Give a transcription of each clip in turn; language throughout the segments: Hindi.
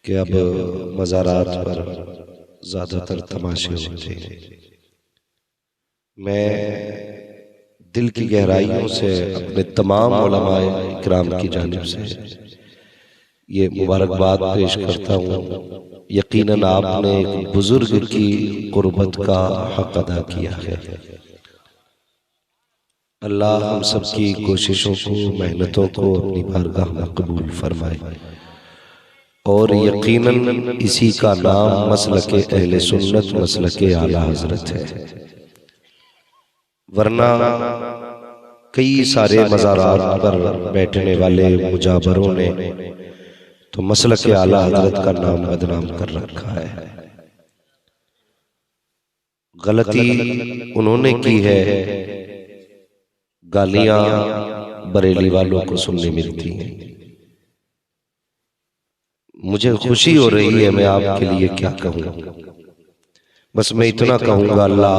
कि अब मज़ारात पर ज़्यादातर तमाशे होते हैं। मैं दिल की गहराइयों से अपने तमाम उलमाए इकराम की जानिब से ये मुबारकबाद पेश करता हूँ। यकीनन आपने एक बुजुर्ग की कुर्बत का हक अदा किया है। अल्लाह हम सब की कोशिशों को, मेहनतों को अपनी बारगाह में कबूल फरमाए और यकीनन इसी का नाम मसलके अहले सुन्नत, मसलके आला हजरत है। वरना कई सारे मज़ारात पर बैठने वाले मुजाबरों ने तो मसलके आला हजरत का नाम बदनाम कर रखा है। गलती उन्होंने की है, गालियां बरेली वालों को सुनने मिलती हैं। मुझे खुशी हो रही है, मैं आपके लिए क्या कहूँ। बस मैं इतना कहूँगा, अल्लाह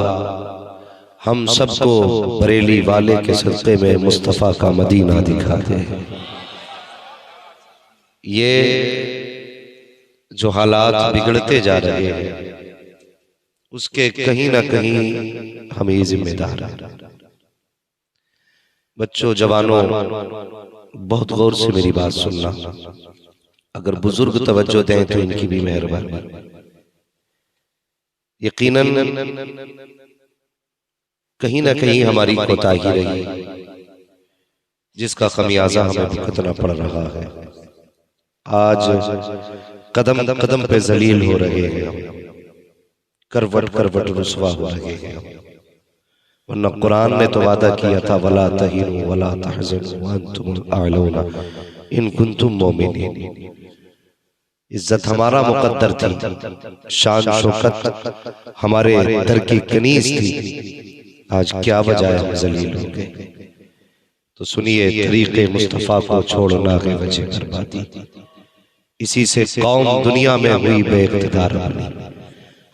हम सबको बरेली वाले के सदक़े में मुस्तफ़ा का मदीना दिखा दे। ये जो हालात बिगड़ते जा रहे हैं उसके कहीं ना कहीं हम ही जिम्मेदार हैं। बच्चों, जवानों, बहुत गौर से मेरी बात सुनना। अगर बुजुर्ग तवज्जो दें तो इनकी भी मेहरबानी। यकीनन कहीं ना कहीं हमारी कोताही रही, जिसका खमियाजा हमें भुगतना पड़ रहा है। आज कदम कदम पे जलील हो रहे हैं, करवट करवट रुसवा हो रहे हैं। वरना कुरान ने तो वादा किया था, वला तहिनु वला तहज़नु व अंतुमुल आलौना इन कुंतुम मोमिनीन। इज्जत हमारा मुकद्दर थी, शान शौकत हमारे दर की कनीज थी। आज क्या वजह है हम जलील हो गए। तो सुनिए, तरीक़े मुस्तफ़ा को छोड़ना है वजह बर्बादी। इसी से कौम दुनिया में हुई बेइख्तियार बनी।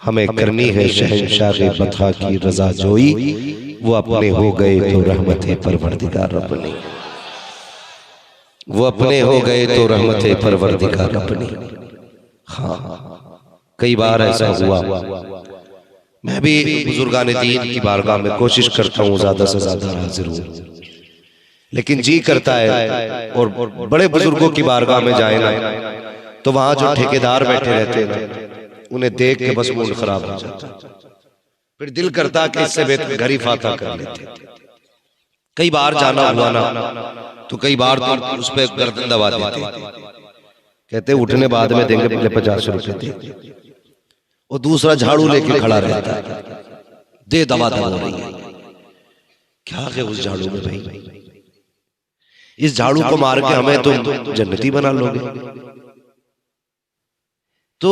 हमें करनी है शहंशाह बता की रजा जोई, वो अपने हो गए तो रहमत परवरदिगार अपनी। वो अपने हो गए तो रहमत परवरदिगार अपनी। हाँ, कई बार ऐसा हुआ। मैं भी बुजुर्गान दीन की बारगाह में कोशिश करता हूँ ज्यादा से ज्यादा हाजिर हूँ, लेकिन जी करता है और बड़े बुजुर्गों की बारगाह में जाए ना तो वहां जो ठेकेदार बैठे रहते हैं ना, उन्हें देख के बस मूड खराब हो जाता। फिर दिल करता कि इससे बेहतर घर ही फाता कर लेते। कई बार जाना हुआ ना तो कई बार तो उस पर गर्दन दबा देते, कहते उठने बाद में देंगे, पहले 50 रुपए दे। और दूसरा झाड़ू लेके खड़ा रहता है, दे दबा दबा रही है। क्या है उस झाड़ू में भाई? इस झाड़ू को मार के हमें तुम जन्नती बना लोगे। तो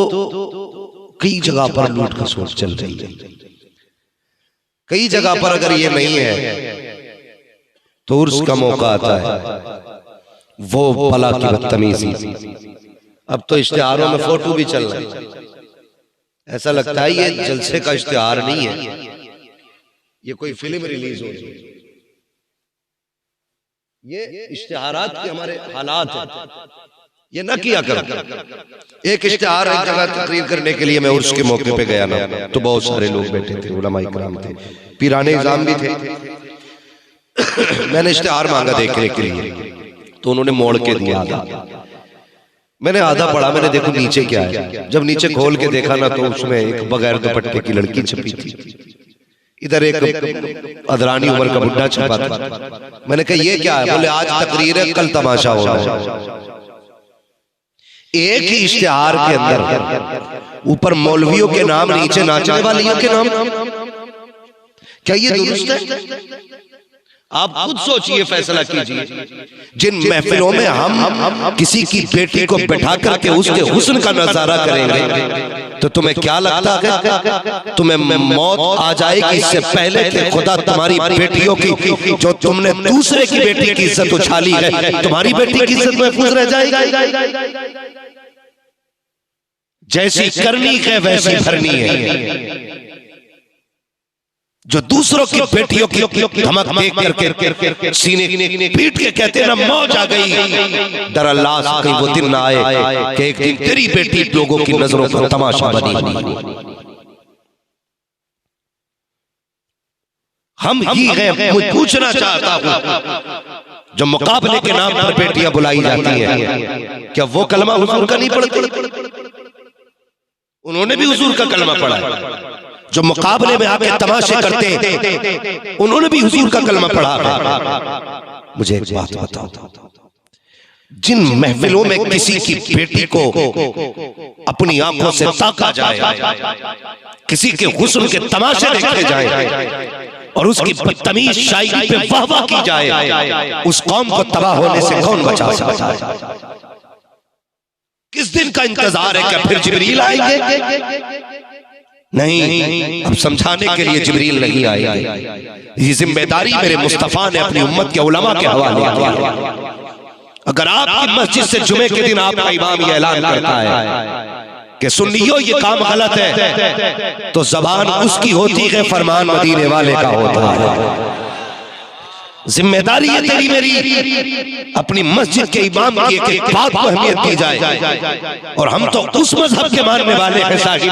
कई जगह पर लूट का सोच चल रही है। कई जगह पर अगर ये नहीं है तो उर्स का मौका आता है, वो भला की बदतमीजी। अब तो इश्तिहारों में फोटो भी चल रहा है। ऐसा लगता है ये जलसे का इश्तिहार नहीं है, ये कोई फिल्म रिलीज हो रही है। ये इश्तिहारात के हमारे हालात हैं, ये न किया कर। एक इश्तिहार एक जगह तकरीर करने के लिए मैं उर्स के मौके पे गया ना, तो बहुत सारे लोग बैठे थे, उलमा इकराम थे, पीराने इज़ाम भी थे। मैंने इश्तिहार मांगा देखने के लिए, तो उन्होंने मोड़ के दिया आधा। मैंने आधा पढ़ा, मैंने देखो नीचे क्या है। जब नीचे खोल के देखा ना तो उसमें एक बगैर दुपट्टे की लड़की छपी थी, इधर एक अदरानी उम्र का बुढ़ा छपा था। मैंने कहा ये क्या है? बोले आज तकरीर है, कल तमाशा हो रहा है। एक ही इश्तिहार के अंदर ऊपर मौलवियों के नाम, नीचे नाचने वालियों के नाम। क्या ये दुरुस्त है? आप खुद सोचिए, फैसला कीजिए। जिन महफिलों में हम किसी की बेटी को बैठा करके उसके हुस्न का नजारा करेंगे, तो तुम्हें क्या लगता है तुम्हें मौत आ जाएगी इससे पहले कि खुदा तुम्हारी बेटियों की, जो तुमने दूसरे की बेटी की इज्जत उछाली है, तुम्हारी बेटी की इज्जत महफूज रह जाएगी? जैसी करनी है वैसी भरनी है। जो दूसरों की बेटियों की धमक देख करके सीने पीट के कहते ना मौज आ गई, डर अल्लाह से कहीं वो दिन ना आए कि एक दिन तेरी बेटी लोगों की नजरों पर तमाशा बनी। हम ही हैं। मैं पूछना चाहता हूं, जो मुकाबले के नाम पर बेटियां बुलाई जाती हैं, क्या वो कलमा हुजूर का नहीं पढ़ती? उन्होंने भी हुजूर का कलमा पढ़ा। जो मुकाबले में आके तमाशे करते हैं, उन्होंने भी हुजूर का कलमा पढ़ा है। मुझे एक बात बताओ, जिन महफिलों में किसी की बेटी को अपनी आंखों से ताका जाए, किसी के हुस्न के तमाशे देखे जाए और उसकी बदतमीज शायरी पे वाहवाह की जाए, उस कौम को तबाह होने से कौन बचा सकता है? किस दिन का इंतजार है? क्या फिर जिब्रील आएंगे? नहीं, अब समझाने के लिए जिब्रील नहीं आएंगे। ये जिम्मेदारी मेरे मुस्तफा ने अपनी उम्मत के उलमा के हवाले किया। अगर आपकी मस्जिद से जुमे के दिन आपका इमाम ये ऐलान करता है कि सुन्नियों ये काम गलत है, तो जबान उसकी होती है, फरमान मदीने वाले का होता है। जिम्मेदारी है तेरी मेरी, अपनी मस्जिद के इमाम की एक बात को अहमियत दी जाए। और हम तो उस मजहब के मानने वाले हैं साहिब,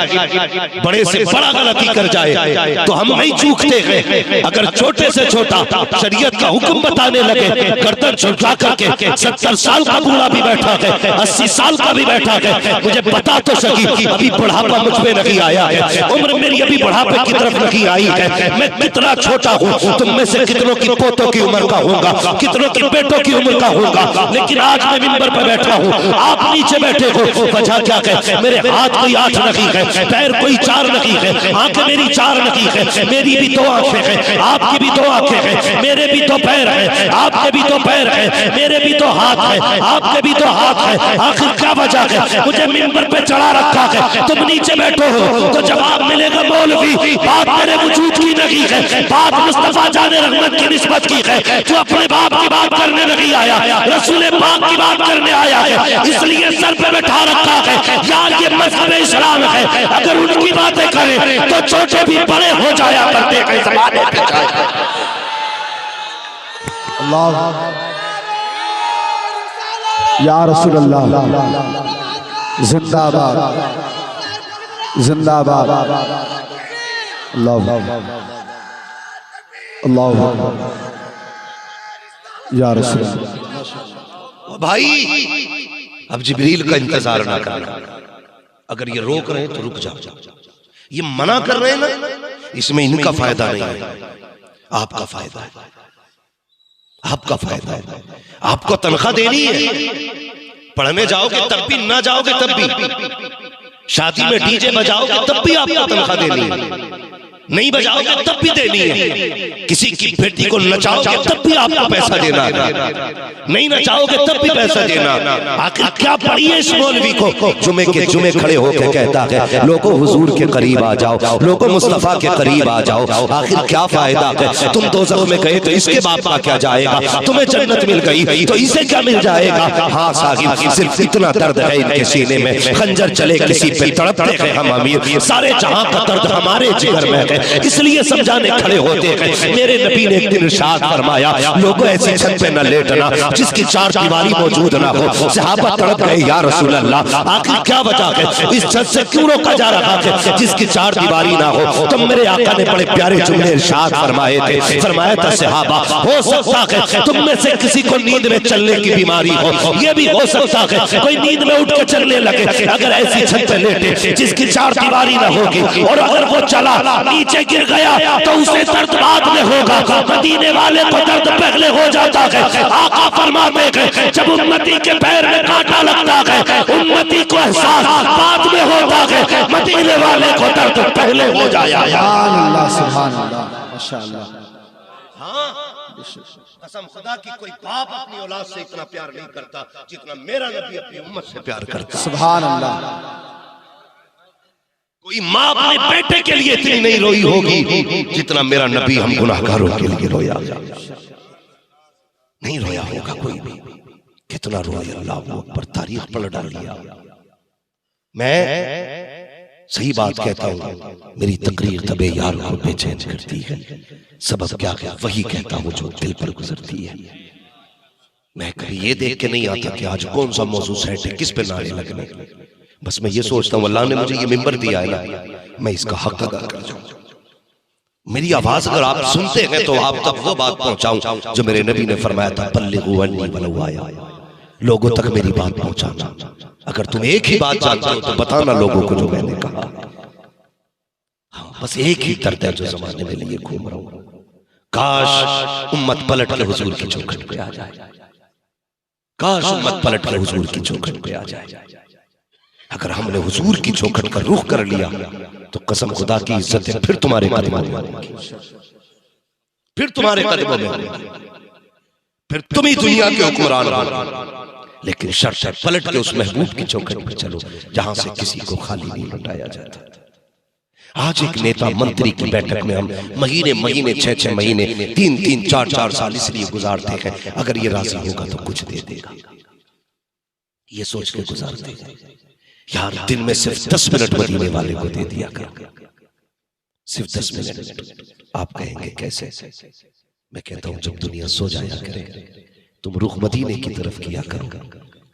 बड़े से बड़ा गलती कर जाए तो हम नहीं चूकते हैं। अगर छोटे से छोटा शरीयत का हुक्म बताने लगे, गर्दन झुका करके 70 साल का बूढ़ा भी बैठा है, 80 साल का भी बैठा है, मुझे बता तो सकी अभी बुढ़ापा मुझ पे नहीं आया है, उम्र मेरी अभी बुढ़ापे की तरफ नहीं आई है, मैं कितना छोटा हूँ, तुम में से कितनों की पोतों उम्र का होगा, कितनों की बेटों की उम्र का होगा, लेकिन आज मैं मिंबर पर बैठा हूँ, आप नीचे बैठे हो। वजह क्या है? मेरे हाथ कोई 8 नहीं है, पैर कोई 4 नहीं है, आंखें मेरी 4 नहीं है, मेरी भी 2 आंखें हैं, आपकी भी 2 आंखें हैं, मेरे भी 2 पैर हैं, आपके भी 2 पैर हैं, मेरे भी 2 हाथ हैं, आपके भी 2 हाथ हैं। आखिर क्या वजह है? मुझे मिंबर पे चढ़ा रखा है, तुम नीचे बैठो हो तो जवाब मिलेगा मौलवी बात मेरे वजूद की नहीं है, बात मुस्तफा जाने रहमत की निस्बत की है। तू अपने बाप की बात करने नहीं आया, रसूल पाक की बात करने आया है, इसलिए सर पे बैठा रखा है। यार ये मजहब इस्लाम है, अगर उनकी बातें करें तो छोटे भी बड़े हो जाया करते हैं ज़माने पे। अल्लाह या रसूल अल्लाह, जिंदाबाद जिंदाबाद। अल्लाह अल्लाह या रसूल। भाई अब जिब्रील का इंतजार ना करना, अगर ये रोक रहे हैं तो रुक जाओ, ये मना कर रहे हैं ना, इसमें इनका फायदा नहीं है, आपका फायदा है, आपका फायदा है। आपको तनख्वाह देनी है, पढ़ने जाओगे तब भी, ना जाओगे तब भी, शादी में डीजे बजाओगे तब भी आपको तनख्वाह देनी है, नहीं बजाओगे तब भी देनी है, किसी की बेटी को नचाओगे तब भी आपको पैसा देना है, नहीं नचाओगे तब भी पैसा देना। आखिर क्या पड़ी है इस मौलवी को? जुमे के जुमे खड़े होकर कहता है लोगों हुजूर के करीब आ जाओ, लोगों मुस्तफा के करीब आ जाओ। आखिर क्या फायदा है? तुम दोज़ख में गए तो इसके बाप का क्या जाएगा, तुम्हें जन्नत मिल गई तो इसे क्या मिल जाएगा? हाँ साहिब, सिर्फ इतना दर्द है इनके सीने में, खंजर चले किसी पे तड़पते हैं हम अमीर, सारे जहां का दर्द हमारे जिगर में है, इसलिए समझाने खड़े होते हैं। मेरे नबी ने एक दिन इरशाद फरमाया, लोगों ऐसी छत पे न लेटना जिसकी 4 दीवारी मौजूद ना हो। सहाबा तड़प गए, या रसूल अल्लाह आखिर क्या वजह है, इस छत से क्यों रोका जा रहा है जिसकी 4 दीवारी ना हो? तो मेरे आका ने बड़े प्यारे जुमले इरशाद फरमाए थे। फरमाया था सहाबा, हो सकता है तुम में से किसी को नींद में चलने की बीमारी हो, यह भी हो सकता है कोई नींद में उठ के चलने लगे, अगर ऐसी छत पे लेटे जिसकी 4 दीवारी ना होगी, और अगर वो चला नीचे गिर गया तो उसे दर्द बाद में होगा, मदीने वाले को दर्द पहले हो जाता है। आका फरमाते हैं जब उम्मती के पैर में कांटा लगता है, उम्मती को एहसास बाद में होता है, मदीने वाले को दर्द पहले हो जाया। सुभान अल्लाह, सुभान अल्लाह, माशाअल्लाह। हाँ, कसम खुदा की कोई बाप अपनी औलाद से इतना प्यार नहीं करता जितना मेरा नबी अपनी उम्मत से प्यार करता। सुभान अल्लाह। कोई माँ अपने बेटे के लिए इतनी नहीं रोई होगी जितना मेरा नबी हम गुनाहगारों के लिए रोया, नहीं रोया होगा कोई भी। कितना रोया, अल्लाह अकबर, तारीख पलट डाल दिया। मैं सही बात कहता हूँ, मेरी तकरीर तबे यार को बेचैन करती है। सबब क्या है, वही कहता हूँ जो दिल पर गुजरती है। मैं कभी ये देख के नहीं आता कि आज कौन सा मौजू सेट है, किस पे नारे लगने। बस मैं ये सोचता हूँ अल्लाह ने मुझे ये मिंबर दिया है ना, मैं इसका हक अदा कर जाऊं। मेरी आवाज अगर आप सुनते हैं तो आप तक वो बात पहुंचाऊं जो मेरे नबी ने फरमाया था, बल्लिगू अन्नी वलौ आया, लोगों तक मेरी बात पहुंचाना। अगर तुम एक ही बात जानते हो तो बताना लोगों को जो मैंने कहा। हाँ, बस एक ही दर्द है जो जमाने में लिए घूम रहा हूं। काश उम्मत पलट के हुजूर की चौखट पे आ जाए, काश उम्मत पलट के हुजूर की चौखट पे आ जाए। अगर हमने हुजूर की चौखट का रुख कर लिया तो कसम खुदा की इज्जतें फिर तुम्हारे कदमों में होंगी, फिर तुम्हारे कदमों में होंगी, फिर तुम ही दुनिया के हुक्मरान हो। लेकिन शर्त है पलट के उस महबूब की चौखट पर चलो जहां से किसी को खाली नहीं लौटाया जाता। आज एक नेता मंत्री की बैठक में हम महीने महीने 6-6 महीने 3-3 4-4 साल इसलिए गुजारते हैं, अगर ये राजी होगा तो कुछ दे देगा, ये सोच के गुजारते हैं। यार दिन में सिर्फ 10 मिनट मदीने वाले को दे दिया करो, सिर्फ 10 मिनट। आप कहेंगे कैसे? मैं कहता हूं जब दुनिया सो जाया करे तुम रुख मदीने की तरफ किया करो,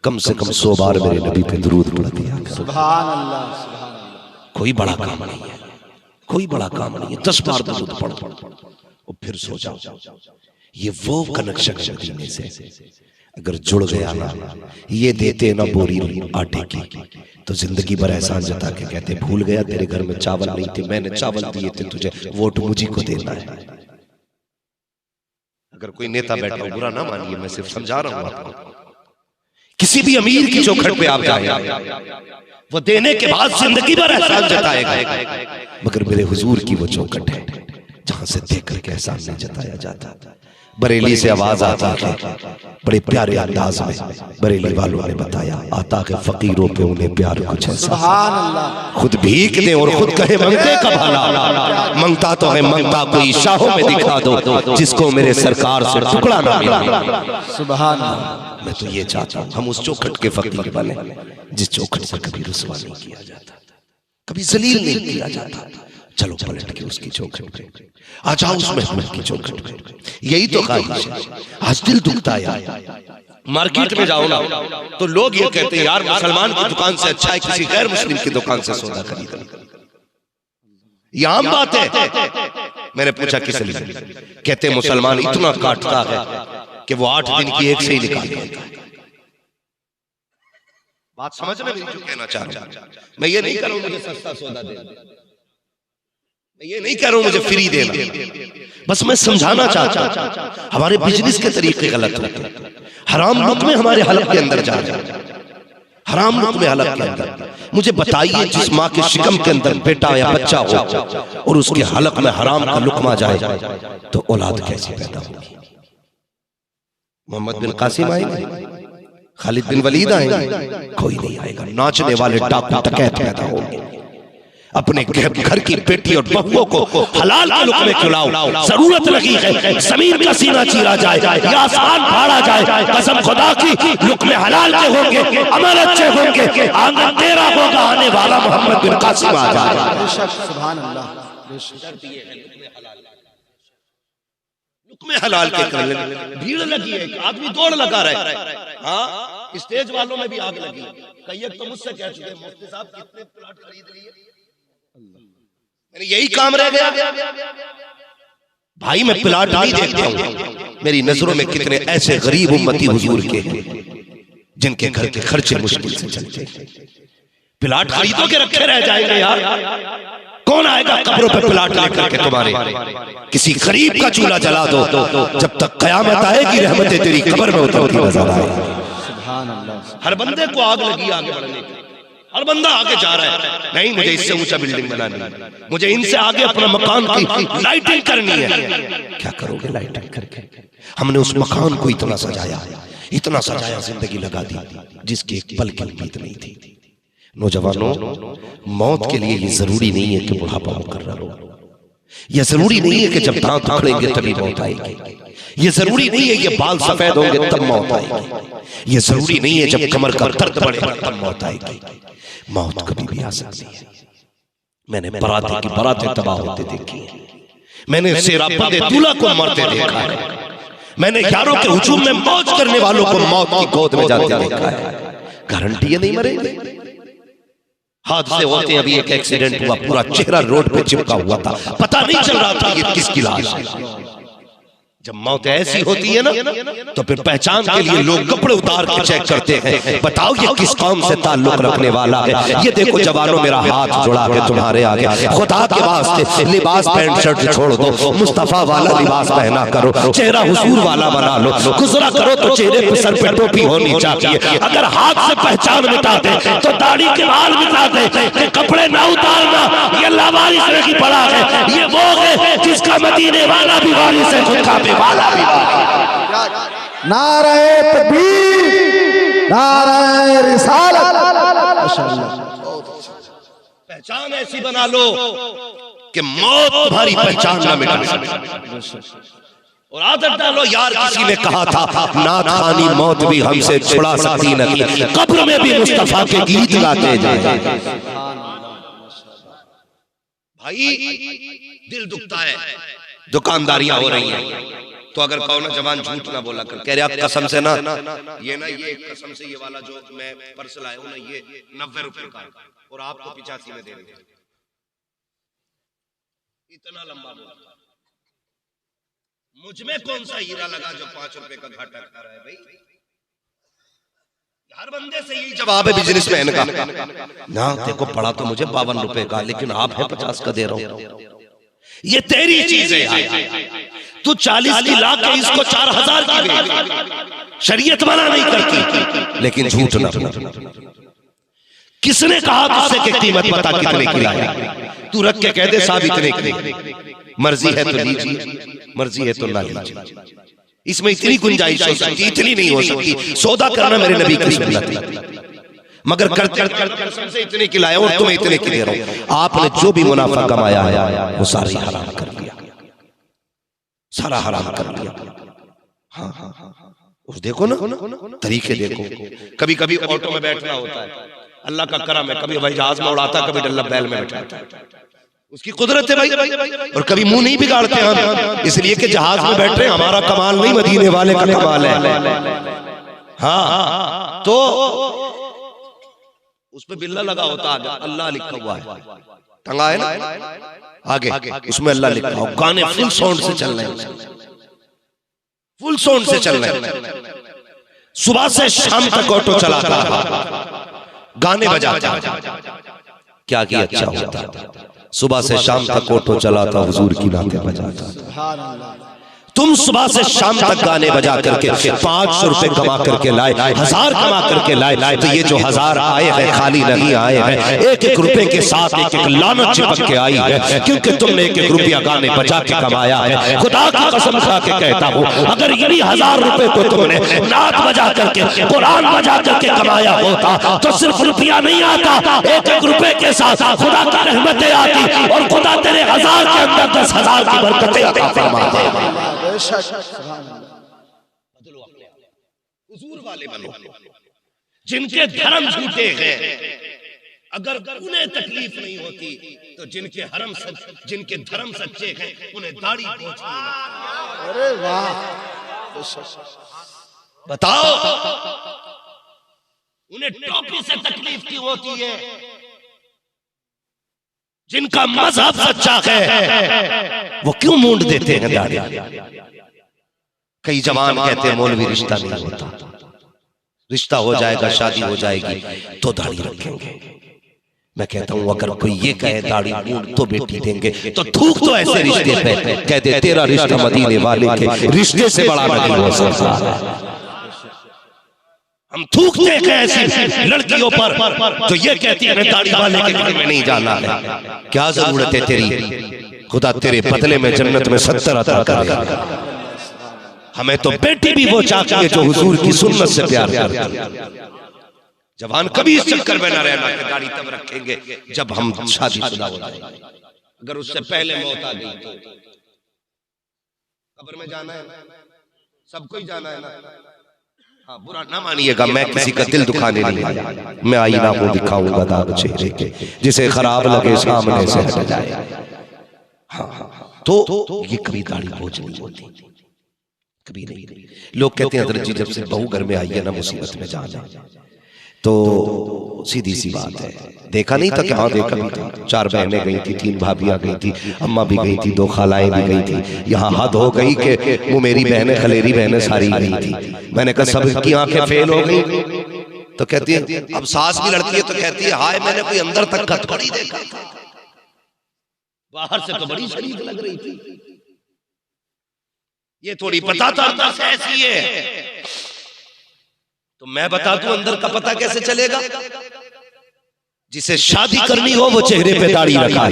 कम से कम 100 बार मेरे नबी पे दुरूद पढ़ दिया करो। सुभान अल्लाह, सुभान अल्लाह। कोई बड़ा काम नहीं है, कोई बड़ा काम नहीं है। 10 बार दुरूद पढ़ो और फिर सो जाओ। ये वो कनेक्शन है मदीने से, अगर जुड़ गया ना, ये देते ना बोरी आटे की तो जिंदगी भर एहसान जता के कहते भूल गया तेरे घर में चावल नहीं थे, मैंने चावल दिए थे तुझे, वोट मुझी को देना है। अगर कोई नेता बैठा हो बुरा ना मानिए, मैं सिर्फ समझा रहा हूं आपको। किसी भी अमीर की चौखट पे आप जाए वो देने के बाद जिंदगी भर एहसान जताएगा, मगर मेरे हुजूर की वो चौखट है जहां से देख करके एहसान नहीं जताया जाता। बरेली से आवाज आता है, बड़े प्यारे अंदाज में बरेली वालों ने बताया, आता है फकीरों पे उन्हें प्यार कुछ ऐसा, सुभान अल्लाह। खुद भीख दे और खुद कहे मंगते का भला, मंगता तो है मंगता कोई शाहों में दिखा दो जिसको मेरे सरकार से टुकड़ा ना मिला। सुभान अल्लाह। मैं तो ये चाहता हूँ हम उस चौखट के फकीर बने जिस चौखट से कभी रुसवा नहीं किया जाता, कभी जलील नहीं किया जाता। चलो पलट के उसकी चौखट पे आ जाओ, उस महबूब की चौखट पे। यही तो ख्वाहिश है। आज दिल दुखता है यार, मार्केट में जाओ ना तो लोग ये कहते हैं यार मुसलमान की दुकान से अच्छा है किसी गैर मुस्लिम की दुकान से सौदा खरीदना। ये आम बात है। मैंने पूछा किस लिए, कहते मुसलमान इतना काटता है कि वो 8 दिन की एक से ही निकाल देता है। बात समझ में नहीं जो कहना चाह रहा हूं। मैं ये नहीं कर रहा हूं मुझे सस्ता सौदा दे, मैं ये नहीं कह रहा हूं मुझे फ्री देना, बस मैं समझाना चाहता हूं हमारे बिजनेस के तरीके गलत होते हैं। हराम लुक्मे हमारे हलक के अंदर जा रहे हैं, हराम लुक्मे हलक के अंदर। मुझे बताइए जिस माँ के शिकम के अंदर बेटा या बच्चा हो और उसके हलक में हराम का लुक्मा जाए तो औलाद कैसे पैदा होगी? मोहम्मद बिन कासिम आएंगे, खालिद बिन वलीद आएंगे? कोई नहीं आएगा। नाचने वाले डाकू डकैत पैदा होंगे। अपने घर की बेटी और बहुओं को हलाल के लुक्मे खिलाओ। जरूरत लगी है जमीन का सीना चीरा जाए या आसमान फाड़ा जाए, कसम खुदा की लुक्मे हलाल के होंगे, अमल अच्छे होंगे, आंगन तेरा होगा, आने वाला मोहम्मद बिन कासिम आ जाए। सुभान अल्लाह। लुक्मे हलाल के कर ले। भीड़ लगी है, आदमी दौड़ लगा रहा है। हाँ, स्टेज वालों में भी आग लगी। कई तो मुझसे कह चुके मुफ्ती साहब कितने प्लाट खरीद लिए, मैंने यही काम रह गया। भाई मैं प्लाट नहीं देखता हूं, मेरी नजरों में कितने ऐसे गरीब उम्मती हुजूर के जिनके घर के खर्चे मुश्किल से चलते हैं। प्लाट खरीदो के रखे रह जाएंगे यार। कौन आएगा कब्रों पे प्लाट लेकर के तुम्हारे? किसी गरीब का चूल्हा जला दो, जब तक कयामत आएगी रहमतें तेरी कब्र में उतरती नजर आएगी। सुभान अल्लाह। हर बंदे को आग लगी आगे बढ़ने की, हर बंदा आगे जा रहा है। नहीं मुझे इससे ऊंचा बिल्डिंग बनानी है, मुझे इनसे आगे अपना मकान की लाइटिंग करनी है। क्या करोगे लाइटिंग करके? हमने उस मकान को इतना सजाया, इतना सजाया, जिंदगी लगा दी जिसकी एक पल की उम्मीद नहीं थी। नौजवानों, मौत के लिए ये जरूरी नहीं है कि बुढ़ापा मुकर्रर हो, यह जरूरी नहीं है कि जब दांत उखड़ेंगे तभी मौत आएगी, ये जरूरी नहीं है ये बाल सफेद होंगे तब मौत आएगी, ये जरूरी नहीं है जब कमर का दर्द बढ़ेगा तब मौत आएगी। मौत कभी भी आ सकती है, मैंने बाराती की बारातें तबाह होते देखी हैं, मैंने सेरापदे दूल्हा को मरते देखा है, मैंने यारों के हुजूम में मौज करने वालों को मौत की गोद में जाते देखा है। गारंटी है नहीं मरेंगे। हादसे होते हैं, अभी एक एक्सीडेंट हुआ, पूरा चेहरा रोड पे चिपका हुआ था, पता नहीं चल रहा था ये किसकी लाश है। जब मौत ऐसी होती है ना तो फिर पहचान के लिए लोग कपड़े उतार के चेक करते हैं, बताओ ये किस कौम से ताल्लुक रखने वाला है। ये देखो जवानों, मेरा हाथ जुड़ा के तुम्हारे आगे, खुदा के वास्ते लिबास पैंट शर्ट छोड़ दो, मुस्तफा वाला लिबास पहना करो, चेहरा हुजूर वाला बना लो, गुजरा करो तो चेहरे पे सर पे टोपी होनी चाहिए। अगर हाथ से पहचान मिटा दे तो दाढ़ी के बाल मिटा दे, कपड़े ना उतारना, ये लावारिस की पड़ा है। ये वो है जिसका मदीने वाला भी वारिस है, खुद का वाला भी नारे तकबीर, नारे रिसालत। पहचान ऐसी बना लो कि मौत तुम्हारी पहचान ना मिटा सके। और आदत डालो, यार किसी ने कहा था नात खानी मौत भी हमसे छुड़ा सकती नहीं, कब्र में भी मुस्तफा के गीत गाते जाए। भाई दिल दुखता है, दुकानदारियां हो रही हैं तो अगर कहो ना जवान झूठ ना बोला कर, कह रहे कसम से ना ये कसम से ये वाला जो मैं पर्स लाया हूं ना ये 90 रुपए का और आपको 85 में दे रहे हैं। इतना लंबा बोला, मुझ में कौन सा हीरा लगा जो 5 रुपए का घाटा कर रहा है भाई। हर बंदे से यही जवाब है बिजनेसमैन का, ना देखो पड़ा तो मुझे 52 रुपए का, लेकिन आप है 50 का दे रहा हूं। ये तेरी चीज है, तू 40 की लाख के इसको 4000 की बेच, शरीयत मना नहीं करती, लेकिन झूठ ना बोल। किसने कहा तुझसे कि कीमत बता कितने की लाया, तू रख के कह दे साहब इतने की, मर्जी है तो लीजिए, मर्जी है तो ना लीजिए। इसमें इतनी गुंजाइश हो सकती, इतनी नहीं हो सकती। सौदा करना मेरे नबी की सुन्नत है, मगर करते से इतने की लाया और तुम्हें इतने की दे रहा हूं। आपने जो भी मुनाफा कमाया है वो सारा हराम कर दिया, सारा हराम कर दिया। हाँ हाँ हाँ, उस देखो ना तरीके देखो। कभी कभी ऑटो में बैठना होता है, अल्लाह का करम है, कभी भाई जहाज में उड़ाता, कभी डल्ला बैल में बैठाता, उसकी कुदरत है भाई। और कभी मुंह नहीं बिगाड़ते हम, इसलिए कि जहाज में बैठ रहे, हमारा कमाल नहीं मदीने वाले का कमाल है। हाँ तो उस पे बिल्ला लगा होता है, अल्लाह लिखा हुआ है, टंगा है ना आगे, उसमें अल्लाह लिखा हो। गाने फुल साउंड से चल रहे हैं, फुल साउंड से चल रहे हैं। सुबह से शाम तक ऑटो चलाता है, गाने बजाता, क्या किया अच्छा होता। सुबह से शाम तक ऑटो चलाता, हुजूर की नाते बजाता। तुम सुबह से शाम तक गाने बजा करके 500 रुपए कमा करके लाए, 1000 कमा करके लाए, तो ये जो 1000 आए हैं खाली नहीं आए हैं, एक एक रुपए के साथ एक एक लानत चिपक के आई है, क्योंकि तुमने एक एक रुपया गाने बजा के कमाया है। खुदा की कसम खा के कहता हूँ, अगर यही 1000 रुपए को तुमने नात बजा करके, कुरान बजा करके कमाया होता तो सिर्फ रुपया नहीं आता, एक एक रुपए के साथ खुदा की रहमतें आती और खुदा तेरे 1000 के अंदर 10,000 की बरकतें अता फरमाता। बदलो अपने आप, हुजूर वाले बनो। जिनके धर्म झूठे हैं, अगर उन्हें तकलीफ नहीं होती तो जिनके धर्म सच्चे हैं उन्हें दाढ़ी बोझ नहीं लगती। अरे वाह, बताओ उन्हें टोपी से तकलीफ क्यों होती है? जिनका मजहब सच्चा है वो क्यों मूंड देते हैं दाढ़ी? कई जवान कहते हैं मौलवी रिश्ता नहीं होता, रिश्ता हो जाएगा, शादी हो जाएगी तो दाढ़ी रखेंगे। मैं कहता हूं अगर कोई ये कहे दाढ़ी मूंड तो बेटी देंगे, तो थूक तो ऐसे रिश्ते पे, कहते तेरा रिश्ता मदीने वाले के रिश्ते से बड़ा नहीं हो सकता। हम थूकते हैं ऐसी लड़कियों पर जो ये कहती है दाढ़ी वाले के घर में नहीं जाना है। क्या जरूरत है तेरी? खुदा तेरे बदले में जन्नत में 70 अता करेगा। हमें तो बेटी भी वो चाहती है जो हुजूर की सुन्नत से प्यार करती है। जवान कभी इस चक्कर में ना रहना कि दाढ़ी तब रखेंगे जब हम शादीशुदा हो जाएंगे। अगर उससे पहले मौत आ गई तो कब्र में जाना है, सबको ही जाना है ना। हाँ, बुरा ना मानिएगा, मैं किसी का दिल दुखाने नहीं आया। मैं आईना मुंह दिखाऊंगा दाग चेहरे के, जिसे खराब लगे सामने से हट जाए। हाँ, तो ये कभी दाढ़ी बोझ नहीं होती, कभी नहीं। लोग कहते हैं हजरत जी जब से बहू घर में आई है ना मुसीबत में जाना, तो सीधी सी बात है, देखा नहीं था कि हाँ देखा भी था। 4 बहनें गई थी, 3 भाभियां गई थी, अम्मा भी गई थी, 2 खालाएं भी गई थी। यहाँ हद हो गई कि वो मेरी बहनें खलेरी बहनें सारी गई थी। मैंने कहा सबकी आंखें फेल हो गई। तो कहती है अब सास भी लड़ती है तो कहती है हाय मैंने कोई अंदर तक का थोड़ी देखा था, बाहर से तो बड़ी शरीफ लग रही थी, ये थोड़ी पता था अंदर से ऐसी है। तो मैं बता दूं अंदर का पता कैसे चलेगा? जिसे शादी करनी हो वो चेहरे पे दाढ़ी रखा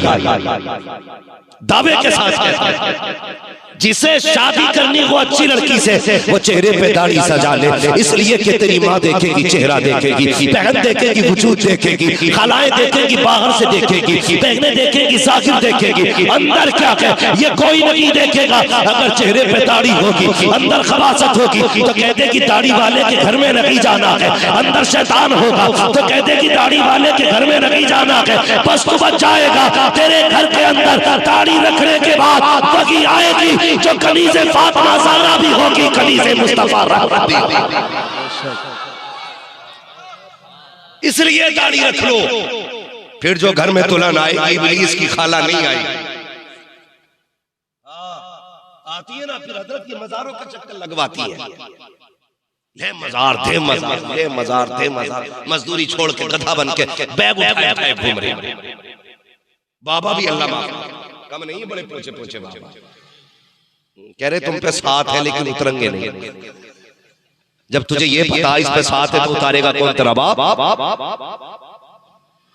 दावे के साथ कहता है। जिसे शादी करनी हो अच्छी लड़की से वो चेहरे पे दाढ़ी सजा ले, इसलिए कि तेरी माँ देखेगी चेहरा देखेगी, बहन देखेगी वजूद देखेगी, खालाएं देखेगी बाहर से देखेगी, बहनें देखेगी जाहिर देखेगी, अंदर क्या है ये कोई नहीं देखेगा। अगर चेहरे पे दाढ़ी होगी अंदर खबासत होगी तो कह देगी दाढ़ी वाले के घर में नहीं जाना है, अंदर शैतान होगा तो कह देगी दाढ़ी वाले के घर में नहीं जाना है। बस तू बच जाएगा, तेरे घर के अंदर दाढ़ी रखने के बाद वही आएगी जो कनीज़े फातिमा ज़हरा भी होगी, कनीज़े मुस्तफा रहमत। इसलिए दाढ़ी रख लो, फिर जो घर में दुल्हन आएगी इब्लीस की खाला नहीं आएगी। आती है ना फिर हजरत की मज़ारों का चक्कर लगवाती है, ले मज़ार दे मज़ार, ले मज़ार दे मज़ार, मजदूरी छोड़ के गधा बन के बैग उठाए घूम रहे। बाबा भी अल्लाह माफ कम नहीं, बड़े पूछे पूछे बाबा कह रहे तुम पे साथ है लेकिन उतरेंगे नहीं। जब तुझे ये पता इस पे साथ है तो उतारेगा कौन तेरा बाप?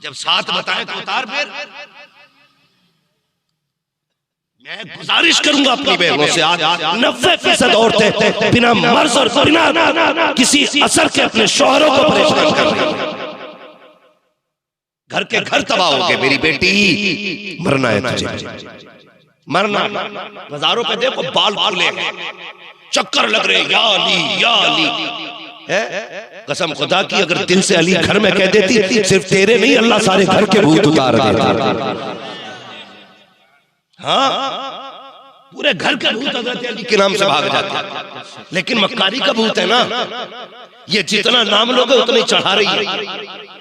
जब साथ बताए तो उतार। फिर मैं गुजारिश करूंगा अपनी बहनों से, आज 90% औरतें बिना मर्ज और बिना किसी असर के अपने शौहरों को परेशान कर रही हैं। घर के घर तबाह हो गए। मेरी बेटी मरना है तुझे, मरना। बाजारों पे देखो बाल खुले हैं, चक्कर लग रहे या अली या अली। कसम खुदा की अगर दिल से अली घर में कह देती सिर्फ तेरे नहीं अल्लाह सारे घर के भूत उतार देता। हाँ पूरे घर के भूत हज़रत अली के नाम से भाग जाते। लेकिन मक्कारी का भूत है ना, ये जितना नाम लोगे उतने चढ़ा रही है,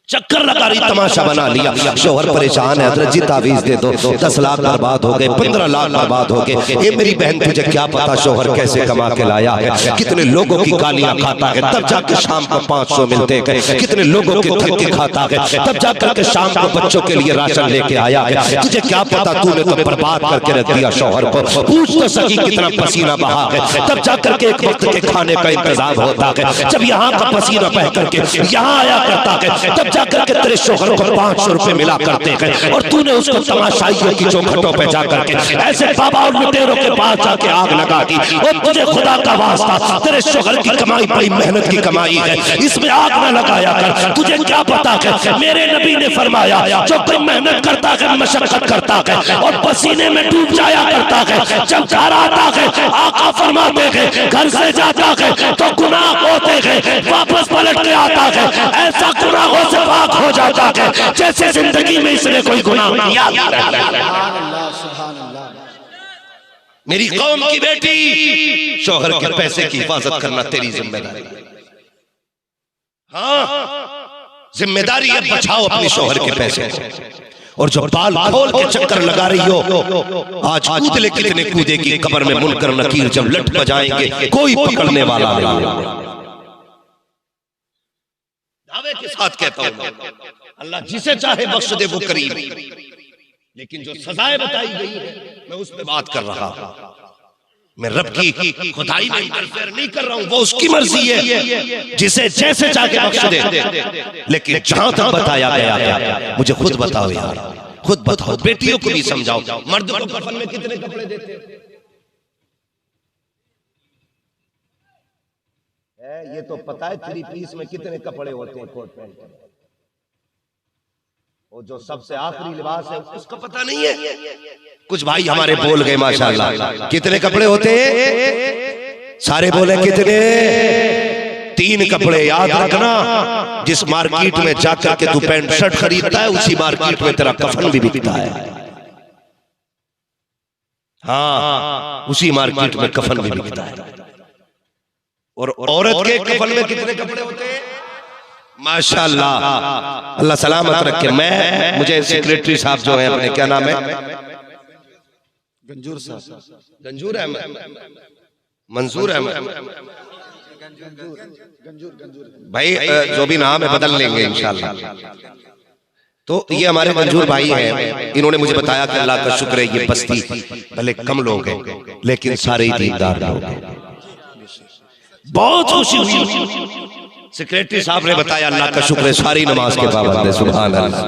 चक्कर लगा रही, तमाशा बना लिया। शोहर परेशान है, हजरत जी तावीज दे दो, 10 लाख बर्बाद हो गए, 15 लाख बर्बाद हो गए। ये मेरी बहन तुझे क्या पता शोहर कैसे कमा के लाया है, कितने लोगों की गालियां खाता है, तब जाके शाम को 500 मिलते हैं, कितने लोगों के धक्के खाता है, तब जाकर के शाम को बच्चों के लिए राशन लेके आया है। तुझे क्या पता तूने तो बर्बाद करके रख दिया शोहर को। पूछ तो सकी कितना पसीना बहा है, तब जाकर के एक वक्त के खाने का इंतजाम होता है। जब यहाँ का पसीना बह करके यहाँ आया करता है तब करके तेरे शोहर को 500 रुपए मिला करते हैं, और तूने उसको तमाशाइयों की चौखटों पे जा करके ऐसे बाबा और लुटेरों के पास जाके आग लगा दी। और तुझे खुदा का वास्ता तेरे शोहर की कमाई बड़ी मेहनत की कमाई है, इसमें आग न लगाया कर। तुझे क्या पता है मेरे नबी ने फरमाया जो कोई मेहनत करता है मशक्कत करता है और पसीने में डूब जाया करता है, जब घर आता है आका फरमाते हैं घर से जाता है तो गुनाह होते हैं, वापस पलट के आता है ऐसा गुनाहों से हो जाता है जैसे जिंदगी में इसने कोई गुनाह नहीं किया। मेरी कौम की बेटी, शौहर के पैसे की हिफाजत करना तेरी जिम्मेदारी। हाँ जिम्मेदारी है, बचाओ अपने शौहर के पैसे। और जो बाल खोल के चक्कर लगा रही हो आज कूद ले, कितने कूदेगी कब्र में मुनकर नकीर जब लट बजाएंगे कोई पकड़ने वाला नहीं। दावे के साथ कहता हूं अल्लाह जिसे चाहे बख्श दे वो करीम, लेकिन जो सजाएं बताई गई है मैं उस पे बात कर रहा हूं। मैं रब की खुदाई में इंटरफेयर नहीं कर रहा हूं, वो उसकी मर्जी है जिसे जैसे चाहे बख्श दे। लेकिन जहां तक बताया गया मुझे खुद बताओ यार, खुद बताओ, बेटियों को भी समझाओ मर्द को कफन में कितने कपड़े देते? ये तो पता है 3 पीस में कितने कपड़े होते हैं, कोट पैंट। वो जो सबसे आखिरी लिबास है उसका पता नहीं है। कुछ भाई हमारे बोल गए माशाल्लाह, कितने कपड़े होते हैं? सारे बोले कितने? तीन कपड़े याद रखना। जिस मार्केट में जाकर के तू पैंट शर्ट खरीदता है उसी मार्केट में तेरा कफन भी बिकता है। हाँ, उसी मार्केट में कफन भी बिकता है। और औरत के कफन में कितने कपड़े होते हैं माशाअल्लाह, अल्लाह सलामत रखे। मुझे सेक्रेटरी साहब जो है अपने, क्या नाम है, गंजूर साहब, गंजूर अहमद, मंसूर अहमद भाई, जो भी नाम है बदल लेंगे इंशाल्लाह। तो ये हमारे मंजूर भाई हैं, इन्होंने मुझे बताया कि अल्लाह का शुक्र है ये बस्ती भले कम लोग हैं लेकिन सारे ही दीनदार लोग हैं। बहुत खुशी हुई, सेक्रेटरी साहब ने बताया अल्लाह का शुक्र है सारी नमाज के पाबंद है। सुभान अल्लाह।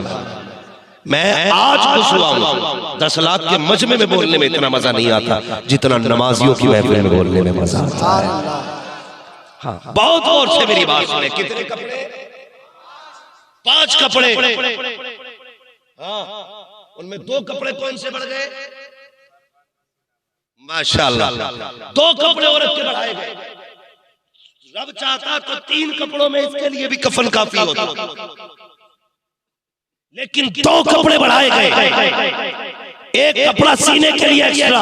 मैं आज खुश हुआ हूं। 10 लाख के मजमे में बोलने में इतना मजा नहीं आता जितना नमाजियों की महफिल में बोलने में मजा आता है। हाँ, बहुत गौर से मेरी बात सुने। कितने कपड़े? 5 कपड़े। हाँ, उनमें 2 कपड़े कौन से बढ़ गए माशाअल्लाह। 2 कपड़े औरत के बढ़ाए गए। रब चाहता तो 3 कपड़ों में इसके लिए भी कफन काफी होता, लेकिन 2 कपड़े बढ़ाए गए। एक कपड़ा सीने के लिए एक्स्ट्रा,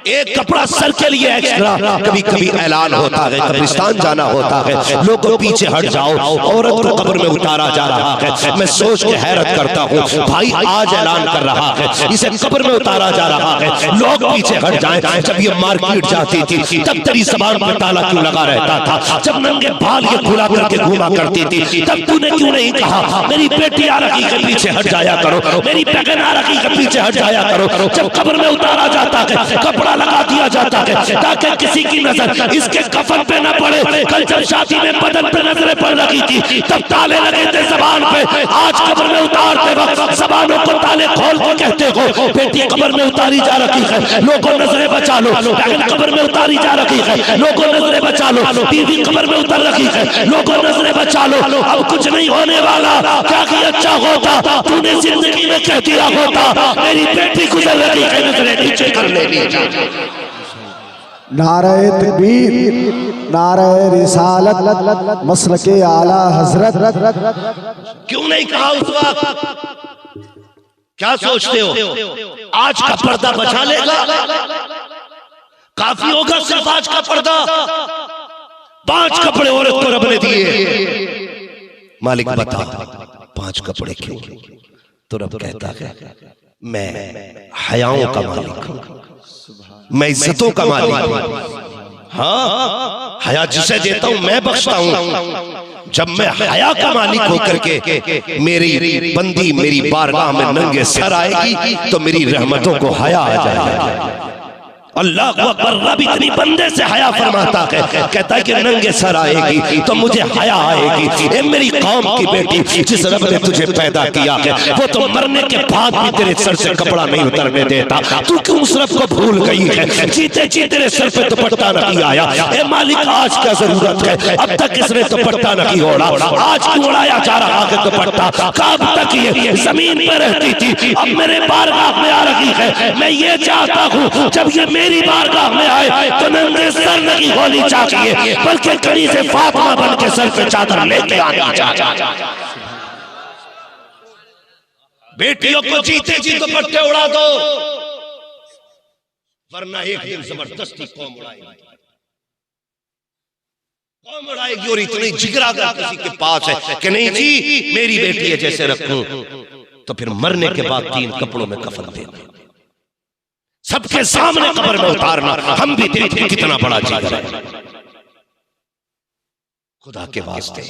एक कपड़ा सर के लिए एक्स्ट्रा। कभी कभी ऐलान होता है, कब्रिस्तान जाना होता है, लोगों पीछे हट जाओ, औरत को कब्र में उतारा जा रहा है। मैं सोच के हैरत करता हूँ, भाई आज ऐलान कर रहा है इसे कब्र में उतारा जा रहा है, लोग पीछे हट जाएं। जब ये मार्केट जाती थी तब तेरी ज़बान पर ताला क्यों लगा रहता था? जब नंगे बाल ये खुला करके घूमा करती थी तब तूने क्यों नहीं कहा मेरी बेटी आ रही के पीछे हट जाया करो, मेरी बहन आ रही के पीछे हट जाया करो? जब कब्र में उतारा जाता है कपड़ा लगा दिया जाता है ताकि किसी की नजर इसके कफन पे न पड़े। कल जब शादी में बदन पे नजरें पड़ रही थी तब ताले लगे थे जबान पे। आज कब्र में उतारते वक्त जबानों को ताले खोल के कहते हो बेटी कब्र में उतारी जा रही है, लोगों नजरें बचा लो। बहन कब्र में उतारी जा रही है, लोगों नजरें बचा लो। बीवी कब्र में उतर रही है, लोगों नजरें बचा लो। अब कुछ नहीं होने वाला, क्या कि अच्छा होता तूने जिंदगी में कह दिया होता मेरी बेटी गुजर रही है, नजरें नीचे कर लेनी चाहिए। नारे तकबीर, नारे रिसालत, मसलके आला हजरत। क्यों नहीं कहा उस वक्त? क्या सोचते हो आज का पर्दा बचा लेगा? काफी होगा सिर्फ आज का पर्दा? 5 कपड़े औरत को रब ने दिए। मालिक बता 5 कपड़े क्यों? तो रब कहता है मैं हयाओं का मालिक हूं, मैं इज्जतों का मालिक हूं। हाँ, हया जिसे देता हूं मैं बख्शता हूं। जब मैं हया का मालिक होकर के मेरी बंदी मेरी बारगाह में नंगे सर आएगी तो मेरी रहमतों को हया आ जाएगा। अल्लाह अकबर। रब इतनी बंदे से हया फरमाता है, कहता है कि नंगे सर आएगी तो मुझे हया आएगी। ए मेरी कौम की बेटी, जिस रब ने तुझे पैदा किया है वो तो मरने के बाद भी तेरे सर से कपड़ा नहीं उतरने देता। तू क्यों उस रब को भूल गई है? जीते जी तेरे सर पे दुपट्टा नहीं आया। ए मालिक आज क्या जरूरत है? अब तक इसने दुपट्टा नहीं ओढ़ा, आज क्यों उड़ाया जा रहा है दुपट्टा? कब तक ये जमीन पर रहती थी अब मेरे बारगाह में आ रही है। मैं ये चाहता हूँ जब ये मेरी बारगाह में आए तो नंगे सर नहीं होनी चाहिए बल्कि कड़ी से फातिमा बन के सर पे चादर लेके आनी चाहिए। बेटियों को जीते जी दुपट्टे उड़ा दो, वरना एक दिन जबरदस्ती कौम उड़ाएगी। कौम उड़ाएगी। और इतनी जिगरा अगर किसी के पास है कि नहीं जी मेरी बेटी है जैसे रखूं, तो फिर मरने के बाद 3 कपड़ों में कफन देना, सबके सामने कब्र में उतारना। हम भी देखते कितना बड़ा जिगर है। खुदा के वास्ते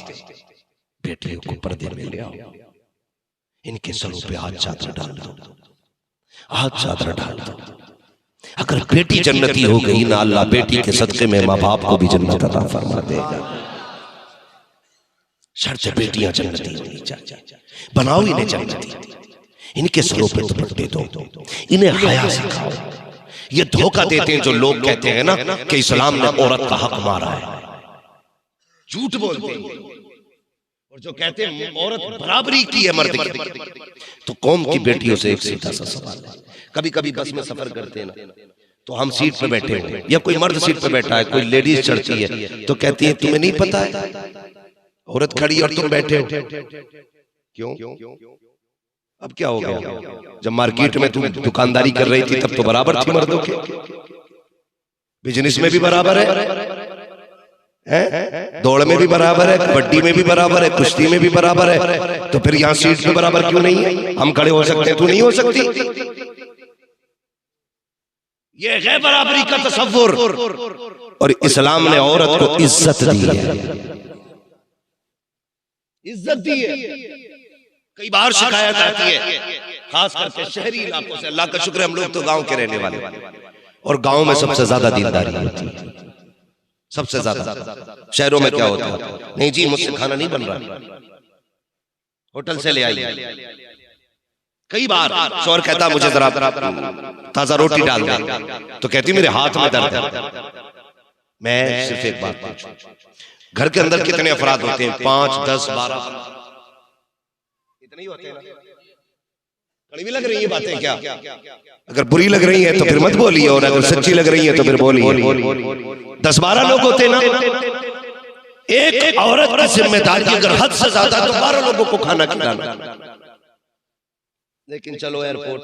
बेटियों को पर्दे में ले आओ, इनके सरों पे हाथ चादर डाल दो, हाथ चादर डाल दो। अगर बेटी जन्नती हो गई ना, अल्लाह बेटी के सदके में माँ बाप को भी जन्नत अता फरमा देगा। शर्त बेटियां जन्नती होनी चाहिए। बनाओ इन्हें जन्नती, इनके सरों पे दुपट्टे दो, इन्हें हया सिखाओ। ये धोखा देते हैं जो लोग कहते हैं ना कि इस्लाम ने औरत का हक मारा है, झूठ बोलते हैं। और जो कहते हैं औरत बराबरी की है मर्द की, तो कौम की बेटियों से एक सीधा सा सवाल है। कभी कभी बस में सफर करते हैं ना, तो हम सीट पे बैठे हो या कोई मर्द सीट पे बैठा है, कोई लेडीज चढ़ती है तो कहती है तुम्हें नहीं पता है, औरत खड़ी और तुम बैठे हो, क्यों? अब क्या हो गया? जब मार्केट में तुम दुकानदारी कर रही थी तब तो बराबर थी मर्दों के, बिजनेस में भी बराबर है, दौड़ में भी बराबर है, कबड्डी में भी बराबर है, कुश्ती में भी बराबर है, तो फिर यहाँ सीट पे बराबर क्यों नहीं है? हम खड़े हो सकते हैं, तू नहीं हो सकती। ये है बराबरी का तसव्वुर। और इस्लाम ने औरत को इज्जत दी है, इज्जत दी है। कई बार शिकायत आती है खास करके शहरी इलाकों से, अल्लाह का शुक्र है हम लोग तो गांव के रहने वाले, और गांव में सबसे ज्यादा दीनदारी होती है, सबसे ज्यादा। शहरों में क्या होता है, नहीं जी मुझसे खाना नहीं बन रहा, होटल से ले आइए। कई बार शौहर कहता मुझे जरा ताजा रोटी डाल दे, तो कहती मेरे हाथ में दर्द है। मैं सिर्फ एक बात पूछूं, घर के अंदर कितने अफराद होते हैं? 5, 10, 12 इतने ही होते हैं ना? कड़वी लग रही है बातें क्या? अगर बुरी लग रही है तो फिर मत बोलिए, और अगर सच्ची लग रही है तो फिर बोलिए। 10-12 लोग होते हैं ना। एक औरत की जिम्मेदारी अगर हद से ज्यादा तो 12 लोगों को खाना खिलाना। लेकिन चलो एयरपोर्ट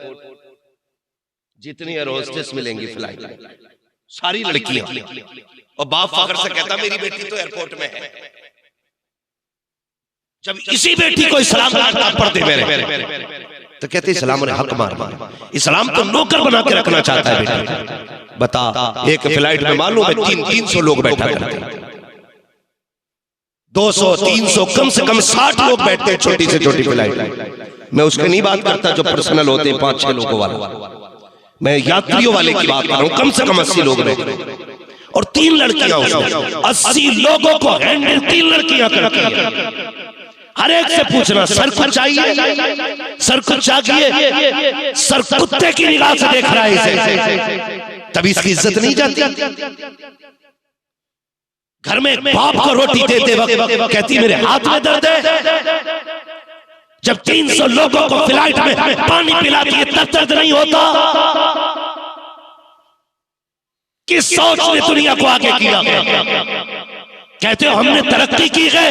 जितनी एयर होस्टेस मिलेंगी फ्लाइट में सारी लड़कियां, और बाप फख्र से कहता मेरी बेटी तो एयरपोर्ट में है। जब इसी बेटी को इस्लाम का पढ़ते मेरे तो कहते इस्लाम ने हक मार, इस्लाम तो नौकर बना के रखना चाहता है बेटा। बता, एक फ्लाइट में मालूम है 300 लोग बैठा करते, 200, 300, कम से कम 60 लोग बैठते हैं छोटी से छोटी फ्लाइट। मैं उसकी नहीं बात करता जो पर्सनल होते हैं 5-6 लोगों वाला, मैं यात्रियों वाले की बात कर रहा हूं। कम से कम 80 लोग बैठे और 3 लड़कियां उसमें, 80 लोगों को हैंडल 3 लड़कियां करती हैं। हर एक से पूछना सर को चाहिए, सर को चाहिए, सर कुत्ते की निगाह से देख रहा है इसे, तभी इसकी इज्जत नहीं जाती। घर में बाप को रोटी देते वक्त कहती मेरे हाथ में दर्द है, जब 300 लोगों को फ्लाइट में पानी पिलाती है तब दर्द नहीं होता। किस सोच ने दुनिया को आगे किया? कहते हो हमने तरक्की की है,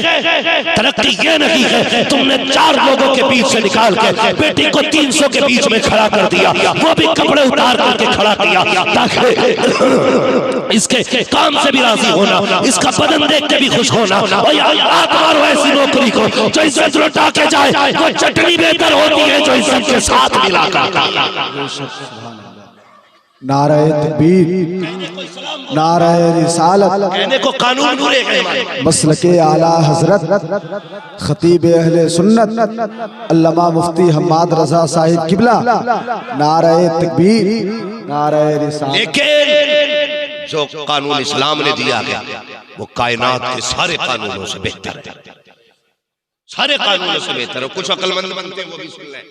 तरक्की ये नहीं है तुमने 4 लोगों के बीच से निकाल के बेटी को 300 के बीच में खड़ा कर दिया, वो भी कपड़े उतार करके खड़ा किया ताकि इसके काम से भी राजी होना, इसका बदन देख के भी खुश होना। और मारो ऐसी नौकरी को जो इज्जत लौटा के जाए, वो चटनी बेहतर होती है जो इज्जत के साथ मिला कर। नारे तकबीर, नारे रिसालत, कहने को कानून पूरे हैं, मसलके आला हजरत खतीब अहले सुन्नत अल्लामा मुफ्ती हम्माद रजा साहिब किबला। नारे तकबीर, नारे रिसालत। लेकिन जो कानून इस्लाम ने दिया है वो कायनात के सारे कानूनों से बेहतर है, सारे कानूनों से बेहतर है। कुछ अक्लमंद बनते हैं वो भी सुन लें,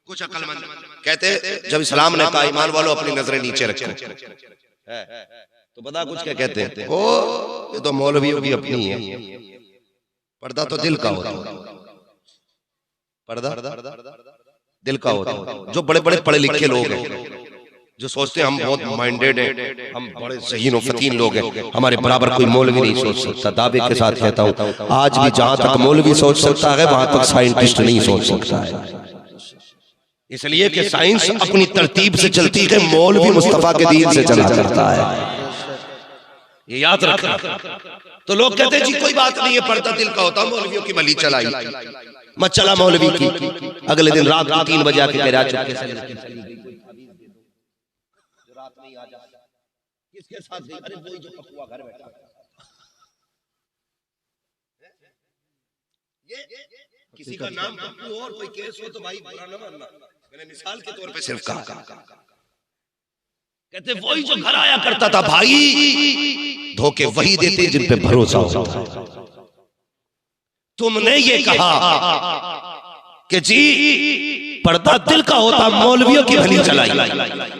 कुछ अक्लमंद कहते जब इस्लाम ने कहा ईमान वालों अपनी नजरें नीचे रखो, तो पता कुछ क्या कहते हैं? ओ ये तो मौलवियों की अपनी है, पर्दा तो दिल का होता है, पर्दा दिल का होता है। जो बड़े बड़े पढ़े लिखे लोग हैं जो सोचते हैं हम बहुत माइंडेड हैं, हम बड़े ज़हीन और फतीन लोग हैं, हमारे बराबर कोई मौलवी नहीं सोच सकता। दावे के साथ कहता हूँ आज भी जहां तक मौलवी सोच सकता है वहां तक साइंटिस्ट नहीं सोच सकता है, इसलिए कि साइंस अपनी तरतीब से चलती है, मौलवी मुस्तफा के दीन से चला करता है, ये याद रखना। तो लोग कहते हैं जी कोई बात नहीं है, पर्दा दिल का होता, मौलवियों की मली चलाई, मत चला मौलवी की। अगले दिन रात को 3 बजे आके गैराज चुपके से रात में आ जाता, किसके साथ गई? अरे वही जो पपुआ घर बैठा, ये किसी का नाम पप्पू और कोई केस हो तो भाई बुरा न मानना, मैंने मिसाल के तौर पे सिर्फ कहा। कहते वही जो घर आया करता था भाई, धोखे वही देते जिन पे भरोसा होता है। तुमने ये कहा कि जी पर्दा दिल का होता, मौलवियों की भली चलाई।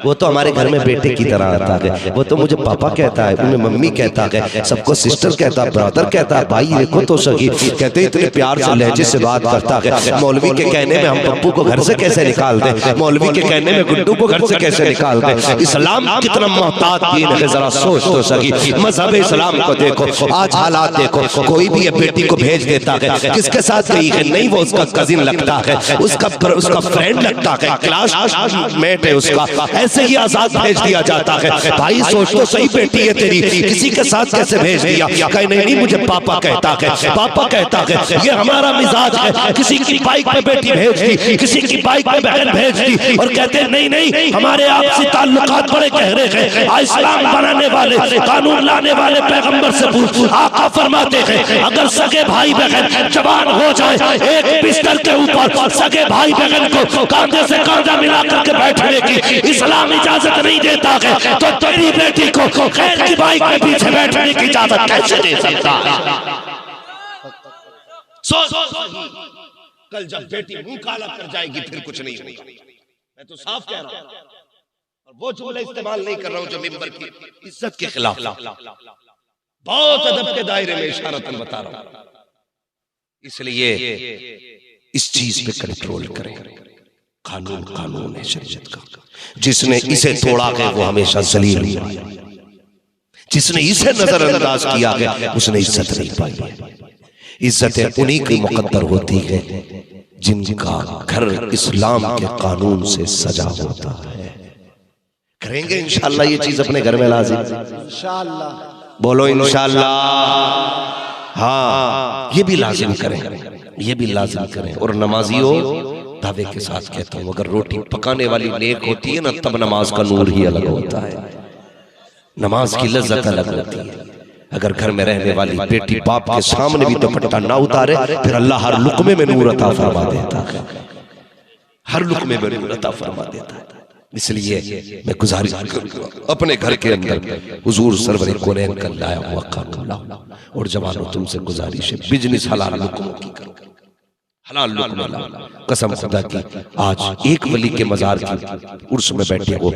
वो तो हमारे घर में बेटे की तरह आता है, वो तो मुझे पापा कहता है, उन्हें मम्मी कहता है, सबको सिस्टर कहता है, ब्रदर कहता है, भाई देखो तो सही कहते, इतने प्यार से लहजे से बात करता है। मौलवी के कहने में हम पप्पू को घर से कैसे निकाल दें, मौलवी के कहने में गुड्डू को घर से कैसे निकाल दें। इस्लाम कितना मोहताज दीन है, जरा सोच तो सही। मजहब इस्लाम को देखो, आज हालात देखो, कोई भी बेटी को भेज देता है, किसके साथ गई है, नहीं वो उसका कजिन लगता है, उसका फ्रेंड लगता है, क्लासमेट है उसका, ऐसे ही आजाद भेज दिया जाता है। भाई सोच तो सही, बेटी है तेरी, किसी के साथ कैसे भेज दिया? कहीं नहीं, मुझे पापा कहता है, पापा कहता है। ये हमारा मिजाज है, किसी की बाइक पे बेटी भेज दी, किसी की बाइक पे बहन भेज दी, और कहते हैं नहीं नहीं हमारे आपसी ताल्लुकात बड़े गहरे हैं। इस्लाम बनाने वाले, कानून लाने वाले पैगंबर से पूछ, आका फरमाते हैं अगर सगे भाई बहन जवान हो जाए, एक बिस्तर के ऊपर सगे भाई बहन को कांधे से कांधा मिला करके बैठने की इस्लाम इजाजत नहीं देता है, तो तेरी बेटी को खैर की बाइक के पीछे बैठने की इजाजत कैसे दे सकता है? कल जब बेटी मुंह काला कर जाएगी फिर कुछ नहीं होगा। मैं तो साफ कह रहा हूं, और वो जुमले इस्तेमाल नहीं कर रहा हूं जो मिंबर की इज्जत के खिलाफ, बहुत अदब के दायरे में इशारतन बता रहा हूं। इसलिए इस चीज पे कंट्रोल करें। कानून कानून है शरीयत का, जिसने इसे तोड़ा है वो हमेशा जलील हुआ, जिसने इसे नजरअंदाज किया है उसने इज्जत नहीं पाई है। इज्जतें उन्हीं की मुकद्दर होती है जिनका घर इस्लाम के कानून से सजा होता है। करेंगे इंशाअल्लाह ये चीज अपने घर में लाजिम, इंशाअल्लाह बोलो इंशाअल्लाह। हाँ ये भी लाजिम करें, ये भी लाजिम करें। और नमाजियों दावे के साथ कहता हूं, अगर रोटी पकाने वाली नेक होती है ना, तब नमाज का नूर ही अलग होता है, नमाज की लज्जत अलग होती है। अगर घर में रहने वाली बेटी बाप के सामने भी दुपट्टा ना उतारे, फिर अल्लाह हर लुक्मे में नूर अता फरमा देता है, हर लुक्मे में नूर अता फरमा देता है। इसलिए मैं गुजारिश करूंगा अपने घर के अंदर हुजूर सरवर कोनैन का लाया हुआ कानून लाओ। और जवानों तुमसे गुजारिश है, बिजनेस हलाल लुक्मों की करो, हलाल लुक्मा लाओ। कसम खुदा की आज एक वली के मजार की उर्स में बैठे हो,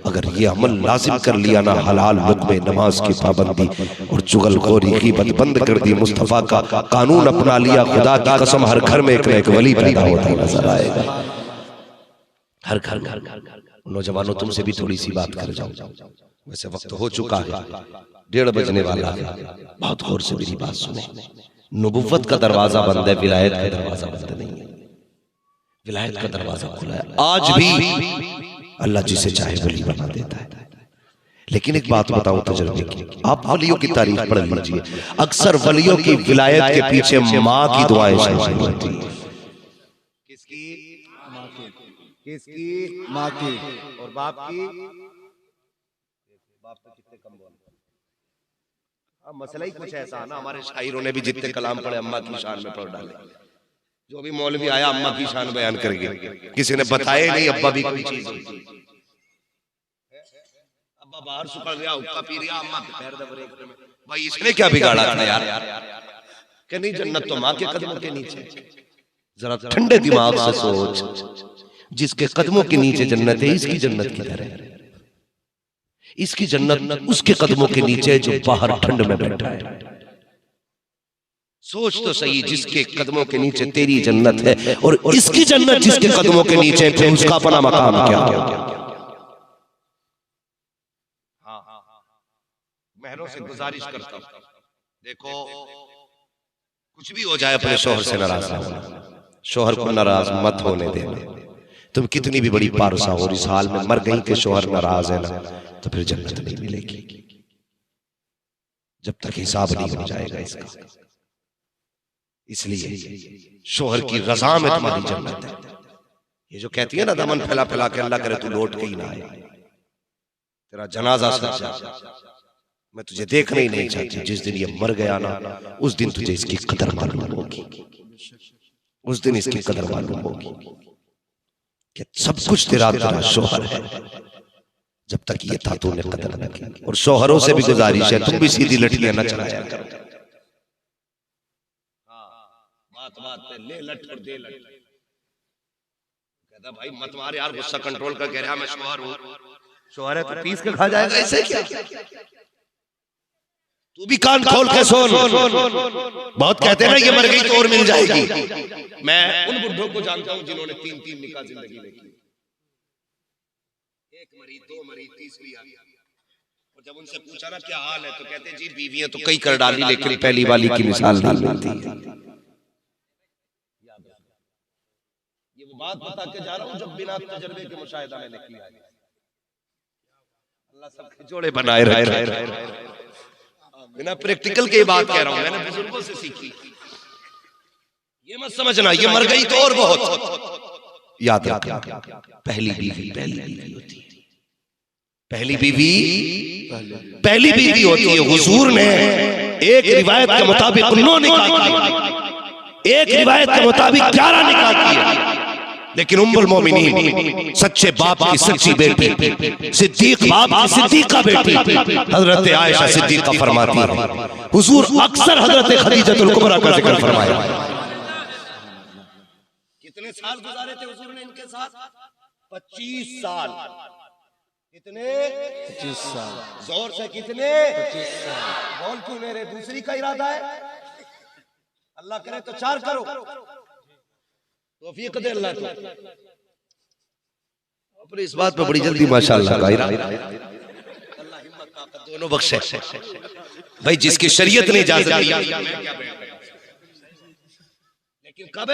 अगर ये अमल लाजिम कर लिया ना, हलाल लुक्मे, नमाज की पाबंदी और चुगलखोरी ग़ीबत बंद कर दी, मुस्तफा का कानून अपना लिया, खुदा की कसम हर घर में एक न एक वली पैदा होता नजर आएगा, हर घर घर। नौजवानों तुमसे भी थोड़ी सी बात कर जाओ, वैसे वक्त हो चुका है, 1:30 बजने वाला है, बहुत गौर से मेरी बात सुने। नबुव्वत का दरवाजा बंद है, विलायत का दरवाजा बंद नहीं है, विलायत का दरवाजा खुला है। आज भी अल्लाह जिसे चाहे वली बना देता है। लेकिन एक बात बताऊं तजुर्बे की, आप वलियों की तारीफ पढ़ लीजिए, अक्सर वलियों की विलायत के पीछे माँ की दुआएं शामिल होती है। किसकी? माँ की। और बाप की? बाप तो कितने कम बोल, मसला ही कुछ ऐसा ना, हमारे शायरों ने भी जितने कलाम पढ़े अम्मा की शान में पढ़ डाले। जो भी मौलवी आया अम्मा की शान बयान करके, किसी ने बताया नहीं अब्बा भी कोई चीज, अब्बा बाहर सुखड़ गया, हुक्का पी रहा, अम्मा के पैर दब रहे, भाई इसने क्या बिगाड़ा था यार? कि नहीं जन्नत तो माँ के कदमों के नीचे। जरा ठंडे दिमाग से सोच, जिसके कदमों के नीचे जन्नत है, इसकी जन्नत किधर है? इसकी जन्नत उसके कदमों के नीचे जो बाहर ठंड में बैठा है। सोच तो सही, जिसके कदमों के नीचे तेरी जन्नत है और इसकी जन्नत जिसके कदमों के नीचे, फिर उसका अपना मकाम क्या? महरों से गुजारिश करता हूं, देखो कुछ भी हो जाए अपने शोहर से नाराज ना होना, शोहर को नाराज मत होने देना। तुम कितनी भी बड़ी पारसा हो, इस हाल में मर गई के शोहर नाराज है ना, तो फिर जन्नत नहीं मिलेगी जब तक हिसाब नहीं हो जाएगा इसका। इसलिए शोहर की रजा में तुम्हारी जन्नत है। ये जो कहती है ना दामन फैला फैला के, अल्लाह करे तू लौट के ही ना आए, तेरा जनाजा सच्चा, मैं तुझे देखना ही नहीं चाहती। जिस दिन ये मर गया ना, उस दिन तुझे इसकी कदर मालूम होगी, उस दिन इसकी कदर मालूम होगी कि सब कुछ तेरा तेरा शोहर है। जब तक ये था तूने कदर न की। और शोहरों से भी गुजारिश है, तुम भी सीधी लठियां न चलाया करो। बात बात पे ले लठ और दे लठ। कहता भाई मत मार यार, गुस्सा कंट्रोल कर। कह रहा मैं शोहर हूं। शोहर है तो पीस के खा जाएगा, ऐसे क्या? तू भी कान खोल के सुन। बहुत कहते हैं ना ये मर गई तो और मिल जाएगी। मैं उन बुढ़ों को जानता हूं जिन्होंने 3-3 निकाह जिंदगी में की। एक मरी, 2 मरी, तीसरी आ गई। और जब उनसे पूछा ना क्या हाल है तो कहते जी बीवियां तो कई कर डाली लेकिन पहली वाली की मिसाल नहीं मिलती। ये वो बात बता के जा रहा हूं जब बिना तजर्बे के मुशाहिदा मैंने किया है। अल्लाह सबके जोड़े बनाए रहे। बिना प्रैक्टिकल के बात कह रहा हूं, मैंने बुजुर्गों से सीखी। ये मत समझना ये मर गई तो और बहुत। याद रखना पहली बीवी होती है। पहली बीवी होती है। हुजूर ने एक रिवायत के मुताबिक 9 निकाह किए, एक रिवायत के मुताबिक 11 निकाह किए। लेकिन उम्मुल मोमिनीन सच्चे बाप की सच्ची बेटी, सिद्दीक बाप की सिद्दीका बेटी हजरत आयशा सिद्दीका फरमाती है हुजूर अक्सर हजरत खदीजतुल कुबरा का जिक्र फरमाया। कितने साल गुजारे थे हुजूर ने इनके साथ? 25 साल। कितने? 25 साल। जोर से कितने? 25 साल। बोल क्यों मेरे दूसरी का इरादा है? अल्लाह करे तो 4 करो। तौफीक दे अल्लाह को। अपने इस बात पे बड़ी जल्दी माशाअल्लाह का इरादा। अल्लाह हिम्मत ताकत दोनों बख्शे। भाई जिसकी शरीयत ने इजाजत दी, लेकिन कब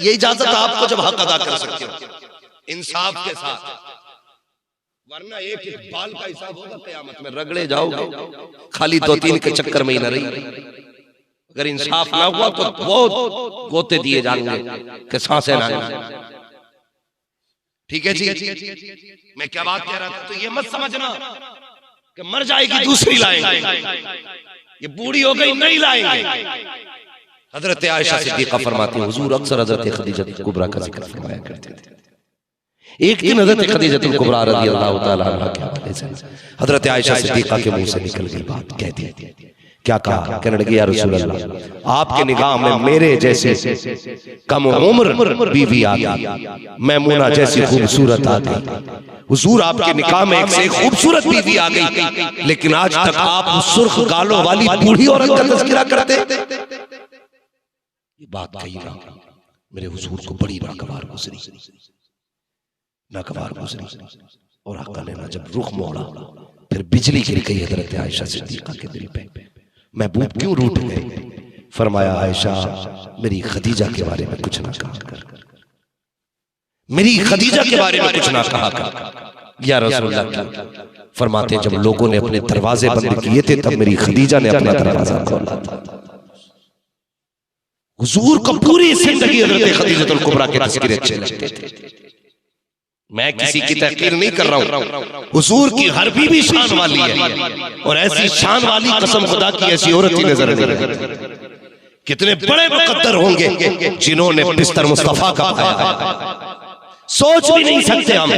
ये इजाजत आपको जब हक अदा कर सकते हो इंसाफ के साथ, वरना एक एक बाल का हिसाब होगा क़यामत में। रगड़े जाओगे खाली 2-3 के चक्कर में ही न रही। अगर इंसाफ ना हुआ तो बहुत गोते दिए जाएंगे कि सांसें ना आए। ठीक है जी, मैं क्या बात कह रहा था? तो ये मत समझना कि मर जाएगी दूसरी लाएंगे, ये बूढ़ी हो गई नहीं लाएंगे। हजरत आयशा सिद्दीका फरमाती हैं हुजूर अक्सर हजरत खदीजतुल कुबरा का जिक्र फरमाया करते थे। एक दिन हजरत खदीजतुल कुबरा रज़ी अल्लाह तआला अन्हा के हवाले से हजरत आयशा सिद्दीका के मुंह से निकल गई बात। कहती क्या कहा? कहने लगी या रसूल अल्लाह आपके निगाह में मेरे जैसी कम उम्र बीवी आ गई, मैमूना जैसी खूबसूरत आ गई। हुजूर आपके निकाह में एक से एक खूबसूरत बीवी आ गई, लेकिन आज तक आप उस सुर्ख गालों वाली बूढ़ी औरत का तज़किरा करते। ये बात कही ना मेरे हुजूर को बड़ी नागवार गुजरी। और आका ने जब रुख मोड़ा फिर बिजली गिर गई हजरत आयशा सिद्दीका के दिल पे। महबूब क्यों रूठ गए? फरमाया आयशा मेरी खदीजा के बारे में कुछ ना कहा कर, मेरी खदीजा के बारे में कुछ ना कहा कर। या रसूल अल्लाह फरमाते जब लोगों ने अपने दरवाजे बंद किए थे तब मेरी खदीजा ने अपना दरवाजा खोला था। हुजूर को पूरी जिंदगी हजरत खदीजतुल कुबरा के तज़किरे अच्छे लगते थे। मैं किसी की तहकीर नहीं कर रहा हूँ, हुजूर की हर बीवी शान वाली है और ऐसी शान वाली कसम खुदा की ऐसी औरत ही नजर नहीं आती। कितने बड़े मुकद्दर होंगे जिन्होंने बिस्तर मुस्तफा का पाया। सोच भी नहीं सकते हम,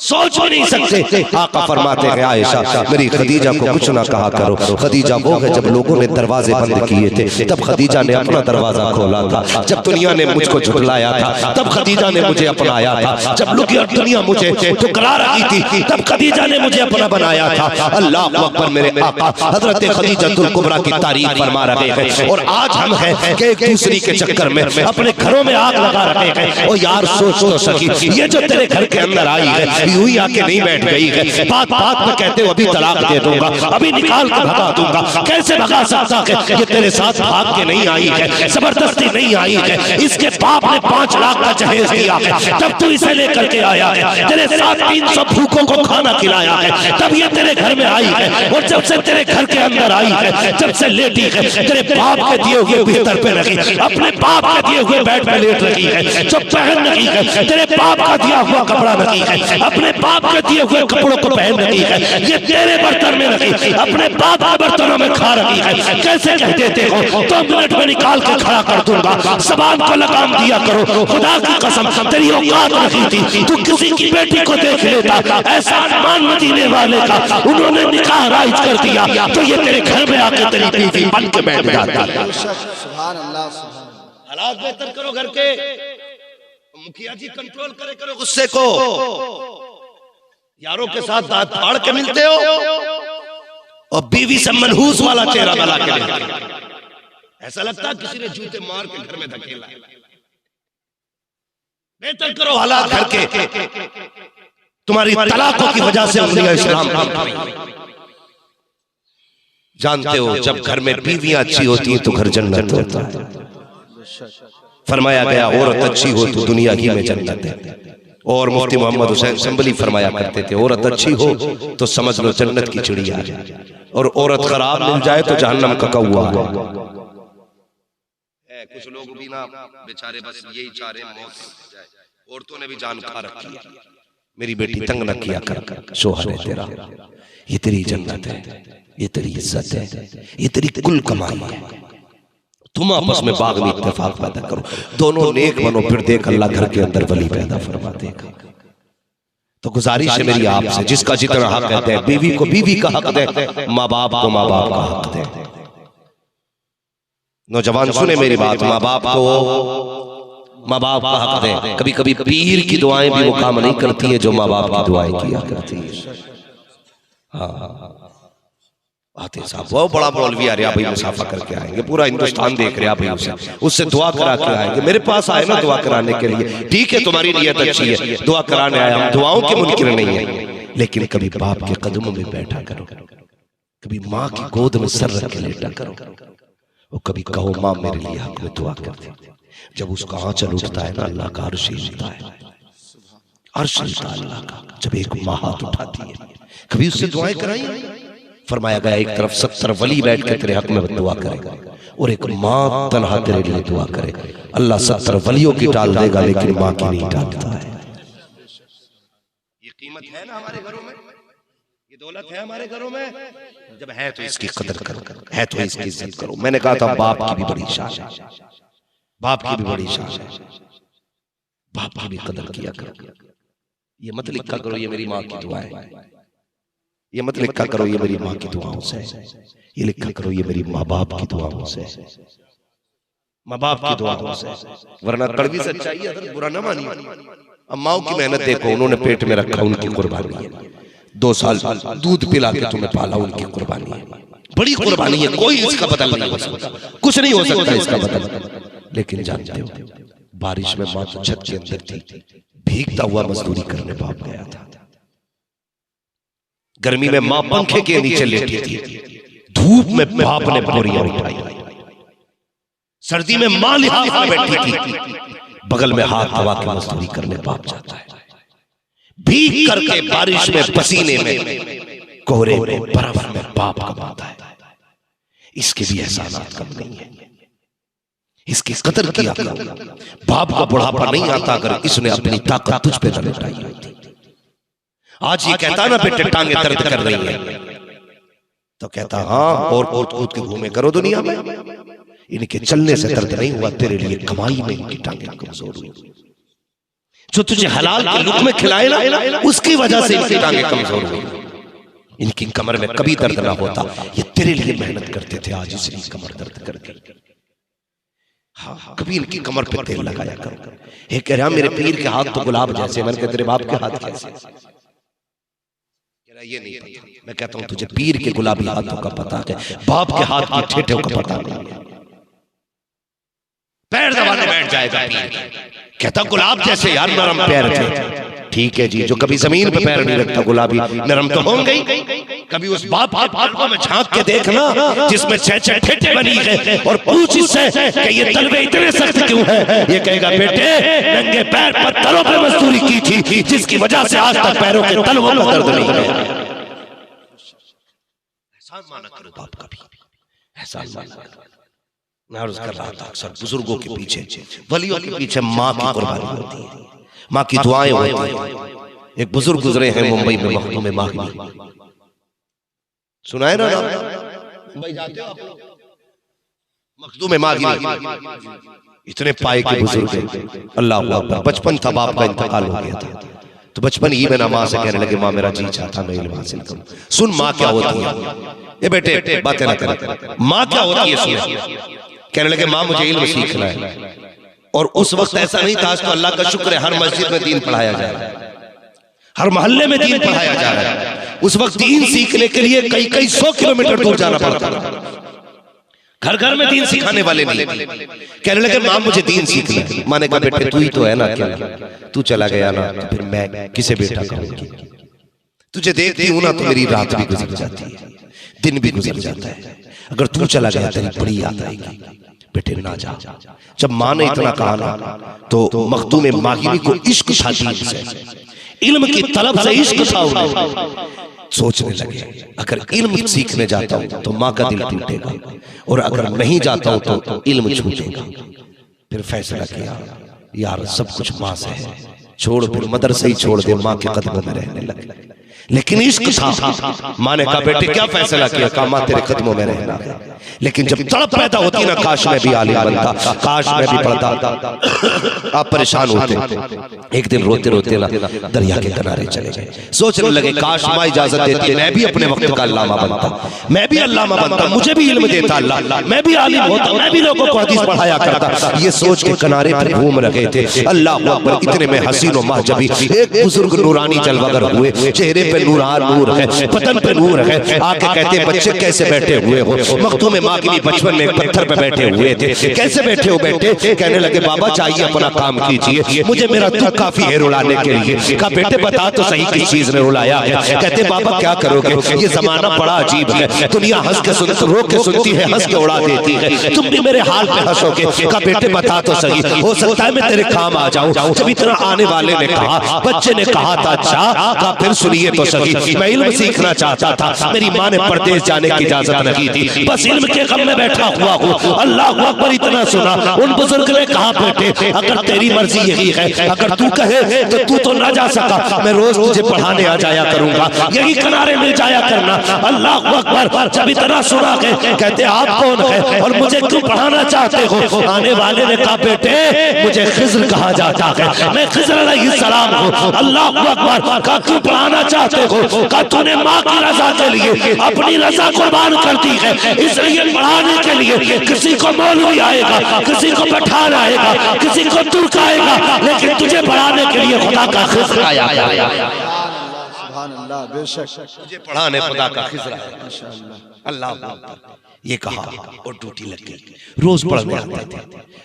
सोच भी नहीं सकते। आका फरमाते हैं आयशा मेरी खदीजा को कुछ ना कहा करो। खदीजा वो है जब लोगों ने दरवाजे बंद किए थे तब खदीजा ने अपना दरवाजा खोला था। जब दुनिया ने मुझको झुठलाया था तब खदीजा ने मुझे अपनाया था। जब दुनिया मुझे ठुकरा रही थी तब खदीजा ने मुझे अपना बनाया था। अल्लाह अकबर। मेरे आका हजरत खदीजतुल कुबरा की तारीफ फरमा रहे हैं और आज हम हैं कि एक दूसरी के चक्कर में अपने घरों में आग लगा रहे हैं। और यार सोच तो सकी ये जो तेरे घर के अंदर आई है यूं ही आके नहीं बैठ गई है। बात बात में कहते हो अभी तलाक दे दूंगा, अभी निकाल के भगा दूंगा। कैसे भगा सकता है? ये तेरे साथ भाग के नहीं आई है, जबरदस्ती नहीं आई है। इसके बाप ने 5 लाख का जहेज दिया है तब तू इसे लेकर के आया है। तेरे साथ 300 भूखों को खाना खिलाया है तब ये तेरे घर में आई है। और जब से तेरे घर के अंदर आई है, जब से लेटी है, तेरे बाप के दिए हुए बिस्तर पे रखी, अपने बाप के दिए हुए बेड पे लेट रही है, जो पहन रही है तेरे बाप का दिया हुआ कपड़ा रखी है, अपने बाप के दिए हुए कपड़ों को पहन रही है। ये तेरे बर्तन में रखी, अपने बाप के बर्तनों में खा रही है। कैसे कह देते हो 2 मिनट में निकाल के खड़ा कर दूंगा। ज़बान को लगाम दिया करो। खुदा की कसम तेरी औकात नहीं थी, तू किसी की बेटी को देख लेता। ऐसा मान मदीने वाले का उन्होंने निकाह राइज कर दिया तो ये तेरे घर में आके तेरी बीवी बन के बैठ जाता। सुभान अल्लाह, सुभान। हालात बेहतर करो घर के, मुखिया जी कंट्रोल करे करो गुस्से को। यारों के साथ दांत फाड़ के मिलते हो और बीवी से मनहूस वाला चेहरा बना के मिलते हो। ऐसा लगता है किसी ने जूते मार के घर में धकेला। बेहतर करो हालात घर के। तुम्हारी तलाकों की वजह से उंगलियां इस्लाम जानते हो, जब घर में बीवियां अच्छी होती हैं तो घर जन्नत होता है। फरमाया गया औरत अच्छी हो तो दुनिया ही में जन्नत है। और मुफ्ती मोहम्मद हुसैन संभली फरमाया करते थे, औरत अच्छी हो तो समझ लो जन्नत की चिड़िया है, और औरत खराब मिल जाए तो जहन्नम का कौवा है। कुछ लोग भी ना बेचारे बस यही चाह रहे मौत हो जाए। औरतों ने भी जान खा रखी है। मेरी बेटी तंग न किया कर, शोहर है तेरा, ये तेरी जन्नत है, ये तेरी इज्जत है, ये तेरी कुल कमाई है। तुम आपस में बाग में इत्तेफाक पैदा करो, दोनों नेक बनो, फिर देख अल्लाह घर के अंदर वली पैदा फरमा देगा। तो गुजारिश है मेरी आपसे, जिसका जितना हक कहते हैं, बीवी को बीवी का हक दे, माँ बाप को माँ बाप का हक दे। नौजवान सुने मेरी बात, माँ बाप को माँ बाप का हक दे। कभी कभी पीर की दुआएं भी वो काम नहीं करती है जो माँ बाप की दुआएं किया करती है। हाँ आते साहब वो बड़ा मौलवी आ रहा भाई, मुसाफा करके आएंगे, पूरा हिंदुस्तान देख रहा भाई, उससे दुआ करा के आएंगे। मेरे पास आए ना दुआ कराने के लिए, ठीक है तुम्हारी नीयत अच्छी है, दुआ कराने आए, हम दुआओं के मुनकिर नहीं है। लेकिन कभी बाप के कदमों में बैठा करो, कभी माँ की गोद में सर रख के लेटा करो, और कभी कहो माँ मेरे लिए हक में दुआ कर दे। जब उसका आंचल उठता है ना, अल्लाह का अर्श हिलता है, अर्श हिलता है अल्लाह का। जब एक माँ हाथ उठाती है, कभी उससे दुआएं कराई। फरमाया गया एक तरफ 70 वली बैठ के तेरे हक में दुआ करेगा, और एक माँ तन्हा तेरे लिए दुआ करेगा। अल्लाह 70 वलियों की टाल देगा, लेकिन माँ की नहीं टालता है। ये कीमत है ना हमारे घरों में, ये दौलत है हमारे घरों में। जब है तो इसकी कदर करो, है तो इसकी इज्जत करो। मैंने कहा था बाप की भी बड़ी शान है, बाप की भी बड़ी शान है, बाप की भी कदर किया करो। ये मत लिखा करो ये मेरी माँ की दुआ है, ये मत लिखा करो ये मेरी माँ की दुआओं से, ये लिखा करो ये मेरी माँ बाप की दुआओं से, माँ बाप की दुआओं से। वरना कड़वी सच्चाई है, बुरा ना मानिए। अम्माओं की मेहनत देखो, उन्होंने पेट में रखा, उनकी कुर्बानी है। 2 साल दूध पिला के तुम्हें पाला, उनकी कुर्बानी है, बड़ी कुर्बानी है। कोई इसका बदल नहीं हो सकता, कुछ नहीं हो सकता इसका बदल। लेकिन जानते हो, बारिश में माँ तो छत के अंदर थी, भीगता हुआ मजदूरी करने बाप गया था। गर्मी में मां पंखे के नीचे लेटी थी, धूप में बाप ने बोरियां उठाई। सर्दी में मां लिहाफ में बैठी थी, बगल में हाथ दबा के मजदूरी करने बाप जाता है। भीग करके बारिश में, पसीने में, कोहरे में, बर्फ में बाप कमाता है। इसके भी एहसानात कम नहीं है, इसकी कदर किया करो। बाप का बुढ़ापा नहीं आता अगर इसने अपनी ताकत तुझ पे न लुटाई होती। आज ये कहता ना बेटे टांगे दर्द कर रही है, तो कहता हाँ और कूद के घूमे करो दुनिया में, इनके चलने से दर्द नहीं हुआ, तेरे लिए कमाई में इनकी टांगे कमजोर हुई। जो तुझे हलाल के लुक़मे खिलाए ना, उसकी वजह से इनकी टांगे कमजोर हुई। इनकी कमर में कभी दर्द ना होता, ये तेरे लिए मेहनत करते थे, आज इसलिए कमर दर्द करती। हाँ कभी इनकी कमर पे तेल लगाया करो। एक कह रहा मेरे पीर के हाथ तो गुलाब जैसे, मैंने कहा तेरे बाप के हाथ कैसे? ये नहीं पता। मैं कहता हूं तुझे पीर के गुलाबी हाथों का पता है, बाप के हाथ की ठेठों का पता नहीं है। पैर दबाने बैठ जाएगा पीर, कहता गुलाब जैसे यार नरम पैर थे। ठीक है जी, जो कभी जमीन पे पैर नहीं रखता गुलाबी नरम तो होंगे ही। कभी उस बाप के बालों में झांक के देखना जिसमें 6 ठेठे बनी है, और पूछ इससे कि ये तलवे इतने सख्त क्यों हैं? ये कहेगा बेटे नंगे पैर पत्थरों पे मजदूरी की थी, जिसकी वजह से आज तक पैरों के तलवों में दर्द नहीं है। एहसान माना करो बाप का भी, एहसान माना करो। मैं अर्ज कर रहा था अक्सर बुजुर्गों के पीछे, वलियों के पीछे माँ की कुर्बानी होती है, माँ की दुआएं होती हैं। एक बुजुर्ग गुजरे हैं मुंबई में, मखदूम माही, सुनाए ना मुंबई जाते हो आप लोग? मखदूम माही इतने पाए के बुजुर्ग हैं, अल्लाह अकबर। बचपन था, बाप का इंतकाल हो गया था, तो बचपन ही में ना माँ से कहने लगे माँ मेरा जी चाहता मैं इल्म हासिल करूं। सुन माँ क्या होती है, ये बेटे बातें ना करें, माँ क्या होती है सुन। कहने लगे माँ मुझे इल्म सीखना है। और उस वक्त ऐसा नहीं था, आज तो अल्लाह का शुक्र है हर मस्जिद में दीन पढ़ाया जा रहा है, हर मोहल्ले में दीन पढ़ाया जा रहा है। उस वक्त दीन सीखने के लिए कई कई 100 किलोमीटर दूर जाना पड़ता था। घर घर में दीन सिखाने वाले नहीं। कहने लगे माँ मुझे दीन सीखना है। माँ ने कहा बेटे तू ही तो है ना, क्या तू चला गया ना तो फिर मैं किसे बेटा कहूंगी। तुझे देखती हूं ना तो मेरी रात भी गुजर जाती है, दिन भी गुजर जाता है। अगर तू चला गया तेरी बड़ी याद आएगी, बेटे ना जा। जब माँ ने इतना कहा ना तो मखदूम माहिमी को इश्क था दीन से, इल्म की तलब से इश्क था उन्हें। सोचने लगे अगर इल्म सीखने जाता हूं तो माँ का दिल टूटेगा, और अगर नहीं जाता हूं तो इल्म छूटेगा। फिर फैसला किया यार सब कुछ माँ से है, छोड़, फिर मदरसे ही छोड़ दे, माँ के कदमों में रहने लगे। लेकिन इश्क था। माँ ने कहा बेटे क्या फैसला किया? कहा माँ तेरे कदमों में रहना है। लेकिन जब तड़प पैदा होती ना, काश मैं भी आलिम बनता, काश मैं भी पढ़ता। आप परेशान होते। एक दिन रोते रोते ना दरिया के किनारे चले गए। सोचने लगे काश माँ इजाजत देती, मैं भी अपने वक्त का अल्लामा बनता, मैं भी अल्लामा बनता, मुझे भी इल्म देता अल्लाह, मैं भी आलिम होता, मैं भी लोगों को हदीस पढ़ाया करता। ये सोच के किनारे पर घूम रहे थे। अल्लाह अकबर, इतने में हसीन व महजबी एक बुजुर्ग नूरानी जलवागर हुए, चेहरे पे नूर है, बदन पे नूर है। आके कहते बच्चे कैसे बैठे हुए हो? मखदूम माहिमी बचपन में एक पत्थर पे बैठे हुए थे। कैसे बैठे हो बेटे? कहने लगे बाबा चाहिए अपना काम कीजिए, मुझे मेरा दुख काफी है रुलाने के लिए। कहा बेटे बता तो सही किस चीज ने रुलाया है? कहते बाबा क्या करोगे, ये जमाना बड़ा अजीब है, दुनिया हंस के रो के सुनती है, हंस के उड़ा देती है, तुम भी मेरे हाल पे हंसोगे। कहा बेटे बता तो सही, हो सकता है मैं तेरे काम आ जाऊं। जब इतना आने वाले ने कहा, बच्चे ने कहा था अच्छा। कहा फिर सुनिए तो सही, मैं इल्म सीखना चाहता था, मेरी माँ ने परदेश जाने की इजाजत नहीं थी, बस इल्म के गम में बैठा हुआ हूँ। अल्लाह अकबर इतना सुना। उन बुजुर्ग ने कहा बेटे अगर तेरी मर्जी यही है, अगर तू कहे तो तू तो ना जा सका, मैं रोज तुझे पढ़ाने आ जाया करूंगा, यही किनारे मिल जाया करना। अल्लाह अकबर जब इतना सुना के कहते आप कौन है और मुझे क्यों पढ़ाना चाहते हो? आने वाले ने कहा बेटे मुझे खिज्र कहा जाता है, मैं खिज्र अलैहिस्सलाम हूँ। अल्लाह अकबर का क्यों पढ़ाना चाहते हो? का तूने माँ की रजा के लिए अपनी रजा कुर्बान कर दी है, इसलिए पढ़ाने के लिए किसी को मौलवी आएगा, किसी को पठान आएगा, किसी को तुर्क आएगा, लेकिन तुझे पढ़ाने के लिए खुदा का खिज्र आया। तुझे पढ़ाने खुदा का खिज्र आया। अल्लाह ये कहा और ड्यूटी लग गई। रोज पढ़ने आते थे,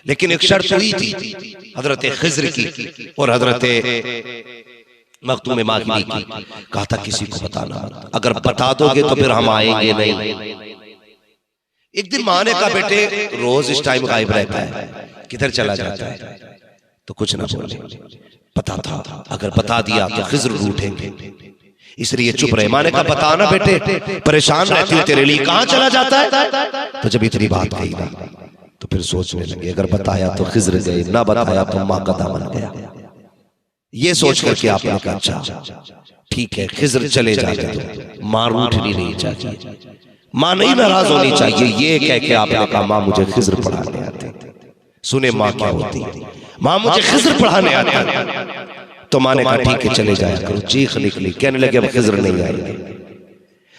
लेकिन एक शर्त हुई थी हजरत खिज्र की और हजरत मखदूम माहिमी की। कहा था किसी को बताना मत, अगर बता दोगे तो फिर हम आएंगे नहीं। एक दिन माँ ने कहा बेटे रोज इस टाइम गायब रहता है, किधर चला जाता है? तो कुछ ना बोले। पता था अगर बता दिया तो खिज्र रूठेंगे, इसलिए चुप रहे। माँ ने कहा बताना बेटे, परेशान रहती हूँ तेरे लिए, कहाँ चला जाता है? तो जब इतनी बात कही ना तो फिर सोचने लगे अगर बताया तो खिज्र गए, ना बताया तो माँ का दामन गया। ये सोच करके आपने कहा अच्छा ठीक है खिज्र चले जाते तो माँ रूठनी नहीं चाहिए, माँ नहीं नाराज होनी चाहिए। ये कह के आपने कहा माँ मुझे खिज्र पढ़ाने आते। सुने माँ क्या होती है, माँ मुझे खिज्र पढ़ाने आते। तो माँ ने कहा ठीक है चले जाया करो। चीख निकली, कहने लगे अब खिज्र नहीं आएंगे,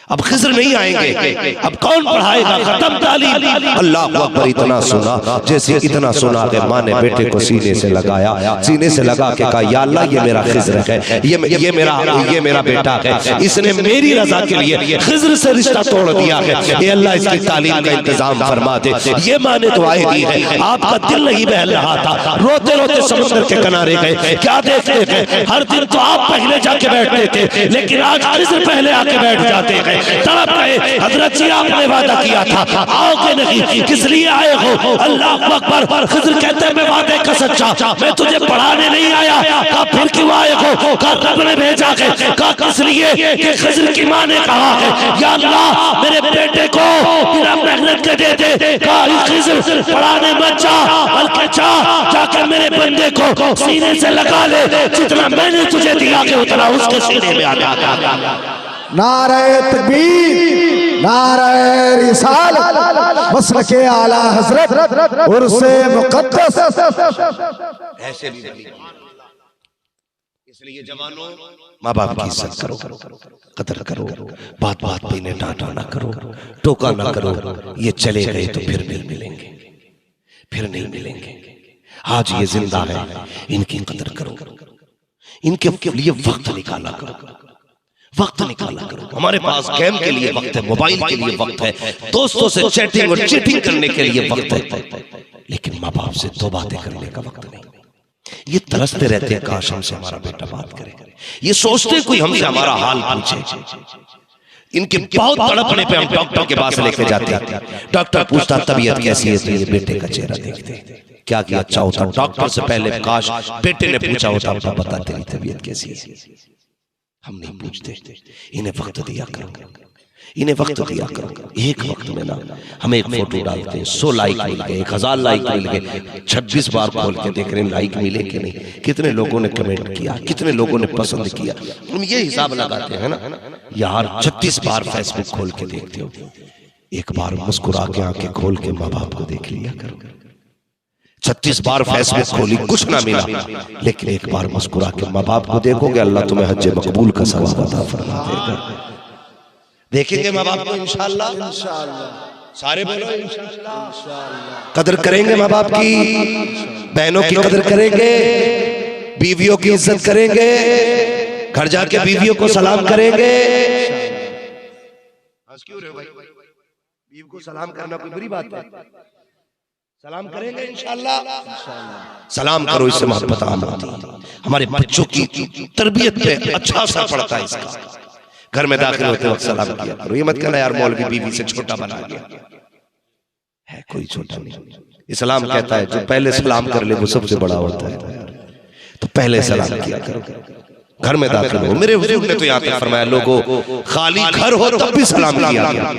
अब खिज्र नहीं आएंगे, अब कौन पढ़ाएगा? खत्म तालीम। अल्लाह अकबर इतना सुना, जैसे इतना सुना कि माँ ने बेटे को सीने से लगाया, सीने से लगा के कहा या अल्लाह ये मेरा खिज्र है, ये मेरा बेटा है, इसने मेरी रजा के लिए खिज्र से रिश्ता तोड़ दिया है, ये अल्लाह इसकी तालीम का इंतजाम फरमा दे। ये माँ ने दुआएं दी है। आपका दिल नहीं बहल रहा था, रोते रोते समुद्र के किनारे गए। क्या देखते थे? हर दिन तो आप पहले जाके बैठते थे, लेकिन आज खिज्र पहले आके बैठ जाते हैं। तड़प गए, हजरत जी आपने वादा किया था आओगे नहीं, किस लिए आए हो? अल्लाह अकबर। खिज्र कहते हैं मैं वादे का सच्चा, मैं तुझे पढ़ाने नहीं आया। कहा फिर क्यों आए हो? कहा रब ने भेजा है। कहा किस लिए? कि खिज्र की माँ ने कहा है या अल्लाह मेरे बेटे को बिना मेहनत के दे दे। कहा खिज्र पढ़ाने मत जा, बल्कि जाकर मेरे बंदे को सीने से लगा ले, जितना मैंने तुझे दिया कि उतना उसके सीने में आ जाता। नारे तकबीर, नारे रिसालत, मसलके आला हजरत, उर्से मुकद्दस। ऐसे भी इसलिए जवानों माँ बाप की इज्जत करो, कदर करो, बात बात पे इन्हें डांटा ना करो, टोका ना करो। ये चले गए तो फिर नहीं मिलेंगे, फिर नहीं मिलेंगे। आज ये जिंदा है, इनकी कदर करो, इनके लिए वक्त निकाला करो, वक्त निकाला करो। हमारे पास गेम के लिए वक्त है, मोबाइल के लिए वक्त है, दोस्तों से चैटिंग और चीटिंग करने के लिए वक्त है, लेकिन माँ बाप से दो बातें करने का वक्त नहीं। ये तरसते रहते हैं काश हमसे हमारा बेटा बात करे, ये सोचते कोई हमसे हमारा हाल पूछे। इनके बहुत तड़पने पे हम डॉक्टर के पास लेके जाते हैं, डॉक्टर पूछता तबीयत कैसी है, तो ये बेटे का चेहरा देखते हैं, क्या किया अच्छा होता डॉक्टर से पहले काश बेटे ने पूछा होता, आपको बता तेरी तबीयत कैसी है। हम नहीं पूछते, इन्हें वक्त दिया करो, इन्हें वक्त दिया करो। एक वक्त में ना हम एक फोटो डालते हैं, 100 लाइक मिल गए, 1000 लाइक मिल गए, 26 बार खोल के देख रहे हैं लाइक मिले कि नहीं, कितने लोगों ने कमेंट किया, कितने लोगों ने पसंद किया। हम ये हिसाब लगाते हैं ना यार, 36 बार फेसबुक खोल के देखते हो, एक बार मुस्कुरा के आंखें खोल के माँ बाप को देख लिया करो। 36 बार फेसबुक खोली कुछ ना मिला, लेकिन एक बार मुस्कुरा के माँ बाप को देखोगे, अल्लाह तुम्हें हज मकबूल का सवाब अता फरमा देगा। देखेंगे माँ बाप को इंशाअल्लाह, सारे बोलो इंशाअल्लाह। कदर करेंगे माँ बाप की, बहनों की कदर करेंगे, बीवियों की इज्जत करेंगे, घर जाके बीवियों को सलाम करेंगे। क्यों रे भाई, बीवी को सलाम करना कोई बुरी बात है? सलाम करेंगे इंशाअल्लाह। सलाम करो, इससे मोहब्बत आम होती है। हमारे बच्चों की तरबियत पे अच्छा असर पड़ता है इसका। घर में दाखिल होते वक्त सलाम किया करो। ये मत कहना यार मौलवी बीवी से छोटा बना गया है, कोई छोटा नहीं। इस्लाम कहता है जो पहले सलाम कर ले वो सबसे बड़ा होता है, तो पहले सलाम किया करो। घर में दाखिल हो, मेरे हुजूर ने तो यहाँ पे फरमाया लोगों खाली घर हो तब भी सलाम किया गया।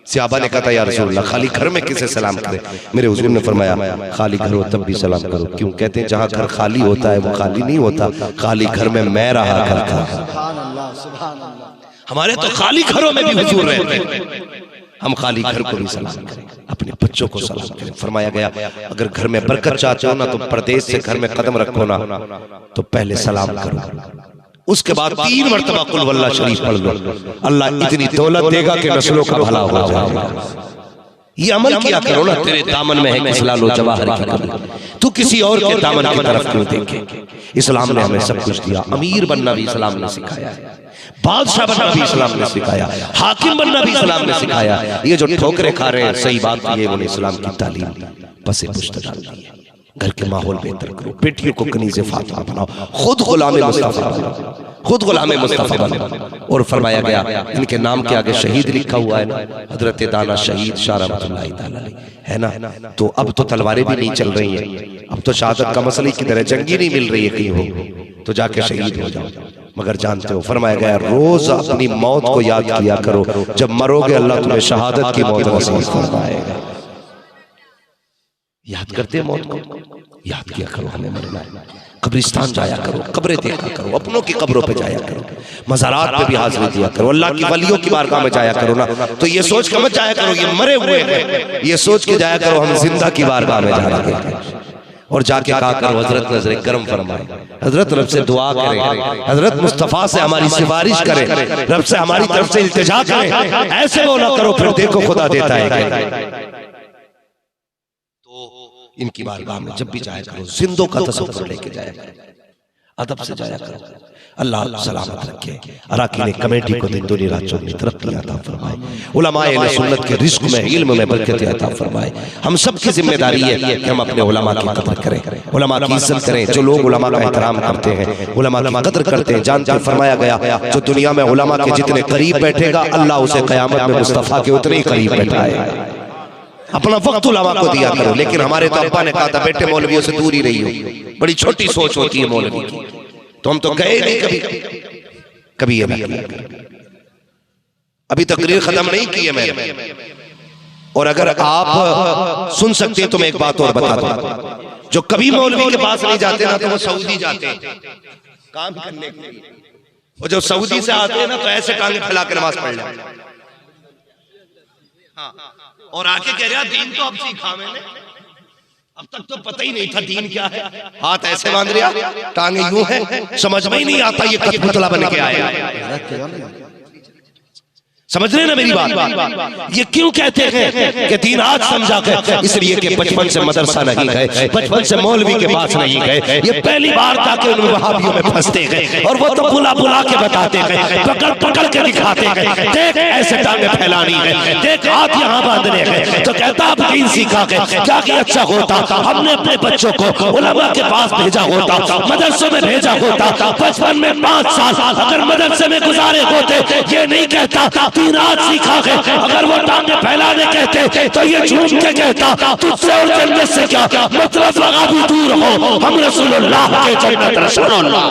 सहाबा ने कहा या रसूल अल्लाह खाली घर में किसे सलाम करे? मेरे हुजूर ने फरमाया खाली घर हो तब भी सलाम करो। क्यों? कहते हैं जहाँ घर खाली होता है वो खाली नहीं होता, खाली घर में मैं रहा करता। हमारे तो खाली घरों में भी हुजूर रहते हैं, हम खाली घर को भी सलाम करें, अपने बच्चों को सलाम करें। फरमाया गया अगर घर में बरकत चाहते हो ना तो परदेश से घर में कदम रखो ना तो पहले सलाम करो, उसके बाद 3 मरतबा कुल वल्लाह शरीफ पढ़ लो, अल्लाह इतनी दौलत देगा कि नस्लों का भला हो जाएगा। ये अमल किया करो ना, तेरे दामन में है किसला लो जवाहर की कमी, तू किसी और के दामन की तरफ क्यों देखे? इस्लाम ने हमें सब कुछ दिया। अमीर बनना भी इस्लाम ने सिखाया है, बादशाह बनना भी इस्लाम ने सिखाया, हाकिम बनना भी इस्लाम ने सिखाया। ये जो ठोकरे खा रहे हैं सही बात ये उन्हें इस्लाम की तालीम पसे पुश्त डाल दी है। घर के माहौल बेहतर करो, बेटियों को कनीज़े फातिमा बनाओ, खुद गुलामे मुस्तफा बनो, खुद गुलामे मुस्तफा बनो। और फरमाया गया इनके नाम के आगे शहीद लिखा हुआ है ना, हजरत दाना शहीद शाह रहमतुल्लाहि तआला अलैह है ना। तो अब तो तलवारें भी नहीं चल रही हैं, अब तो शहादत का मसला की तरह जंगी नहीं मिल रही है कहीं हो तो जाके शहीद हो जाओ। मगर जानते हो फरमाया गया रोज अपनी मौत को याद किया करो, जब मरोगे अल्लाह तुम्हें शहादत की मौत नसीब फरमाएगा। याद करते हैं मौत को, याद किया करो हमें मरना है। कब्रिस्तान जाया करो, कब्रें देखा करो, अपनों की कब्रों पे जाया करो, मज़ारात पे भी हाजिरी दिया करो, अल्लाह की वलियों की बारगाह में जाया करो ना। तो ये सोच के मत जाया करो ये मरे हुए हैं, ये सोच के जाया करो हम जिंदा की बारगाह में जा रहे हैं। और जाके कहा करो हजरत नजर करम फरमाए, हजरत रब से दुआ करें, हजरत मुस्तफा से हमारी सिफारिश करें, रब से हमारी तरफ से इल्तिजा करें। ऐसे वो ना करो फिर देखो खुदा देता है। इनकी बारगाह में जब भी जाया करो जिंदों का तसव्वुर लेके जाया करो, अदब से जाया करो। अल्लाह सलामत रखे, अराकीन कमेटी को दिन दुनी रात चौगनी तरक्की अता फरमाए, उलमाए अहले सुन्नत के रिज़्क़ में इल्म में बरकत अता फरमाए। हम सब की जिम्मेदारी है कि हम अपने उलमा की कदर करें, उलमा की इज्जत करें। जो लोग उलमा का एहतराम करते हैं, उलमा की कदर करते हैं, जानते फरमाया गया जो दुनिया में उलमा के जितने करीब बैठेगा अल्लाह उसे क़यामत में मुस्तफ़ा के उतने ही करीब बैठाएगा। अपना वक्त उलमा को दिया करो। लेकिन हमारे तो अब्बा ने कहा था बेटे मौलवियों से दूर ही रही हो, बड़ी छोटी सोच होती है मौलवी की, तो हम तो गए नहीं कभी कभी ये नहीं किया। अभी तकरीर खत्म नहीं की है मैंने, और अगर आप सुन सकते हैं तो मैं एक बात और बता दूं, जो कभी मौलवी के पास नहीं जाते ना तो वो सऊदी जाते हैं काम करने के लिए, और जब सऊदी से आते हैं ना तो ऐसे टांगे फैला के नमाज पढ़ लेते हैं और आके कह रहा दीन तो अब सीखा मैंने, अब तक तो पता ही नहीं था दीन क्या है। हाथ ऐसे बांध रहा, टांगे यूं है, समझ में ही नहीं आता ये कठपुतला बन के आया। समझ रहे ना मेरी बात? ये क्यों कहते हैं कि दीन आज समझा कर? इसलिए कि बचपन से मदरसा नहीं गए, बचपन से मौलवी के पास नहीं गए। ये पहली बार जाके उन वहाबियों में फंसते गए और वो तो बुला बुला के बताते गए, पकड़ पकड़ के दिखाते गए, देख ऐसे टांगे फैलानी है, देख हाथ यहाँ बांधने हैं। तो कहता अब दीन सीखा के क्या कि अच्छा होता हमने अपने बच्चों को उलमा के पास भेजा होता, मदरसे में भेजा होता। बचपन में 5 साल अगर मदरसे में गुजारे होते, ये नहीं कहता दीन आज सीखा है। अगर वो टांगे फैलाने कहते तो ये झूम के कहता तुझसे और जन्नत से क्या मतलब, लगा भी दूर हो, हम रसूलुल्लाह के जन्नत रसूलुल्लाह।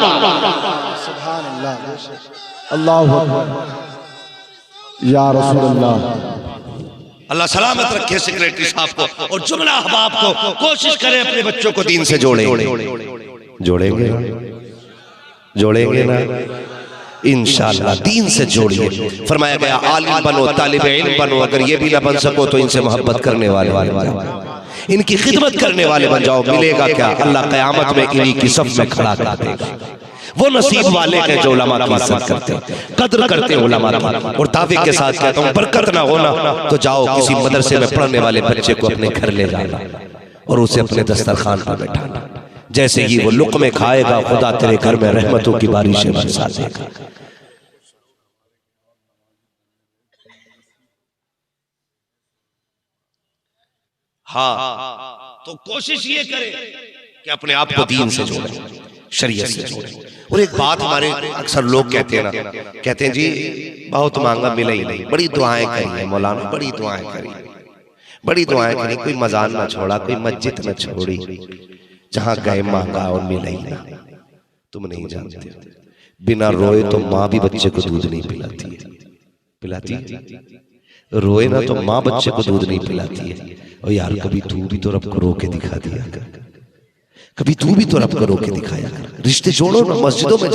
सुभान अल्लाह, अल्लाहु अकबर, या रसूलुल्लाह। अल्लाह सलामत रखे सेक्रेटरी साहब को और जुमला अहबाब को। कोशिश करें अपने बच्चों को दीन से जोड़ेंगे ना इंशाअल्लाह, दीन से जोड़िए। फरमाया गया आलिम बनो, तालिब इल्म बनो। अगर ये भी ना बन सको तो इनसे मोहब्बत करने वाले बन जाओ, इनकी खिदमत करने वाले बन जाओ। मिलेगा क्या? अल्लाह क़यामत में इन्हीं की सफ में खड़ा कर देगा। वो नसीब वाले हैं जो उलमा की इज्जत करते हैं, कद्र करते हैं उलमा की। और दावे के साथ कहता हूँ, बरकत ना होना तो जाओ किसी मदरसे में पढ़ने वाले बच्चे को अपने घर ले जाना और उसे अपने दस्तरखान पर बैठाना। जैसे ही वो लुक़्मे खाएगा, खुदा तेरे घर में रहमतों की बारिशें बरसा देगा। हाँ, तो कोशिश ये करें कि अपने आप को दीन से जोड़ें, शरीयत से जोड़ें। और एक बात हमारे अक्सर लोग कहते हैं ना, कहते हैं जी बहुत मांगा मिला ही नहीं। बड़ी दुआएं करी है मौलाना, बड़ी दुआएं करी, बड़ी दुआएं करी, कोई मजान ना छोड़ा, कोई मस्जिद न छोड़ी, जहां गए मांगा और मिला ही ना। तुम नहीं जानते, बिना रोए तो माँ भी बच्चे को दूध नहीं पिलाती है, पिलाती है? रोए ना तो माँ बच्चे को दूध नहीं पिलाती है। और यार कभी तू भी तो रब को रो के दिखा दिया कर, कभी तू भी तो रब को रो के दिखाया कर। रिश्ते जोड़ो ना, मस्जिदों में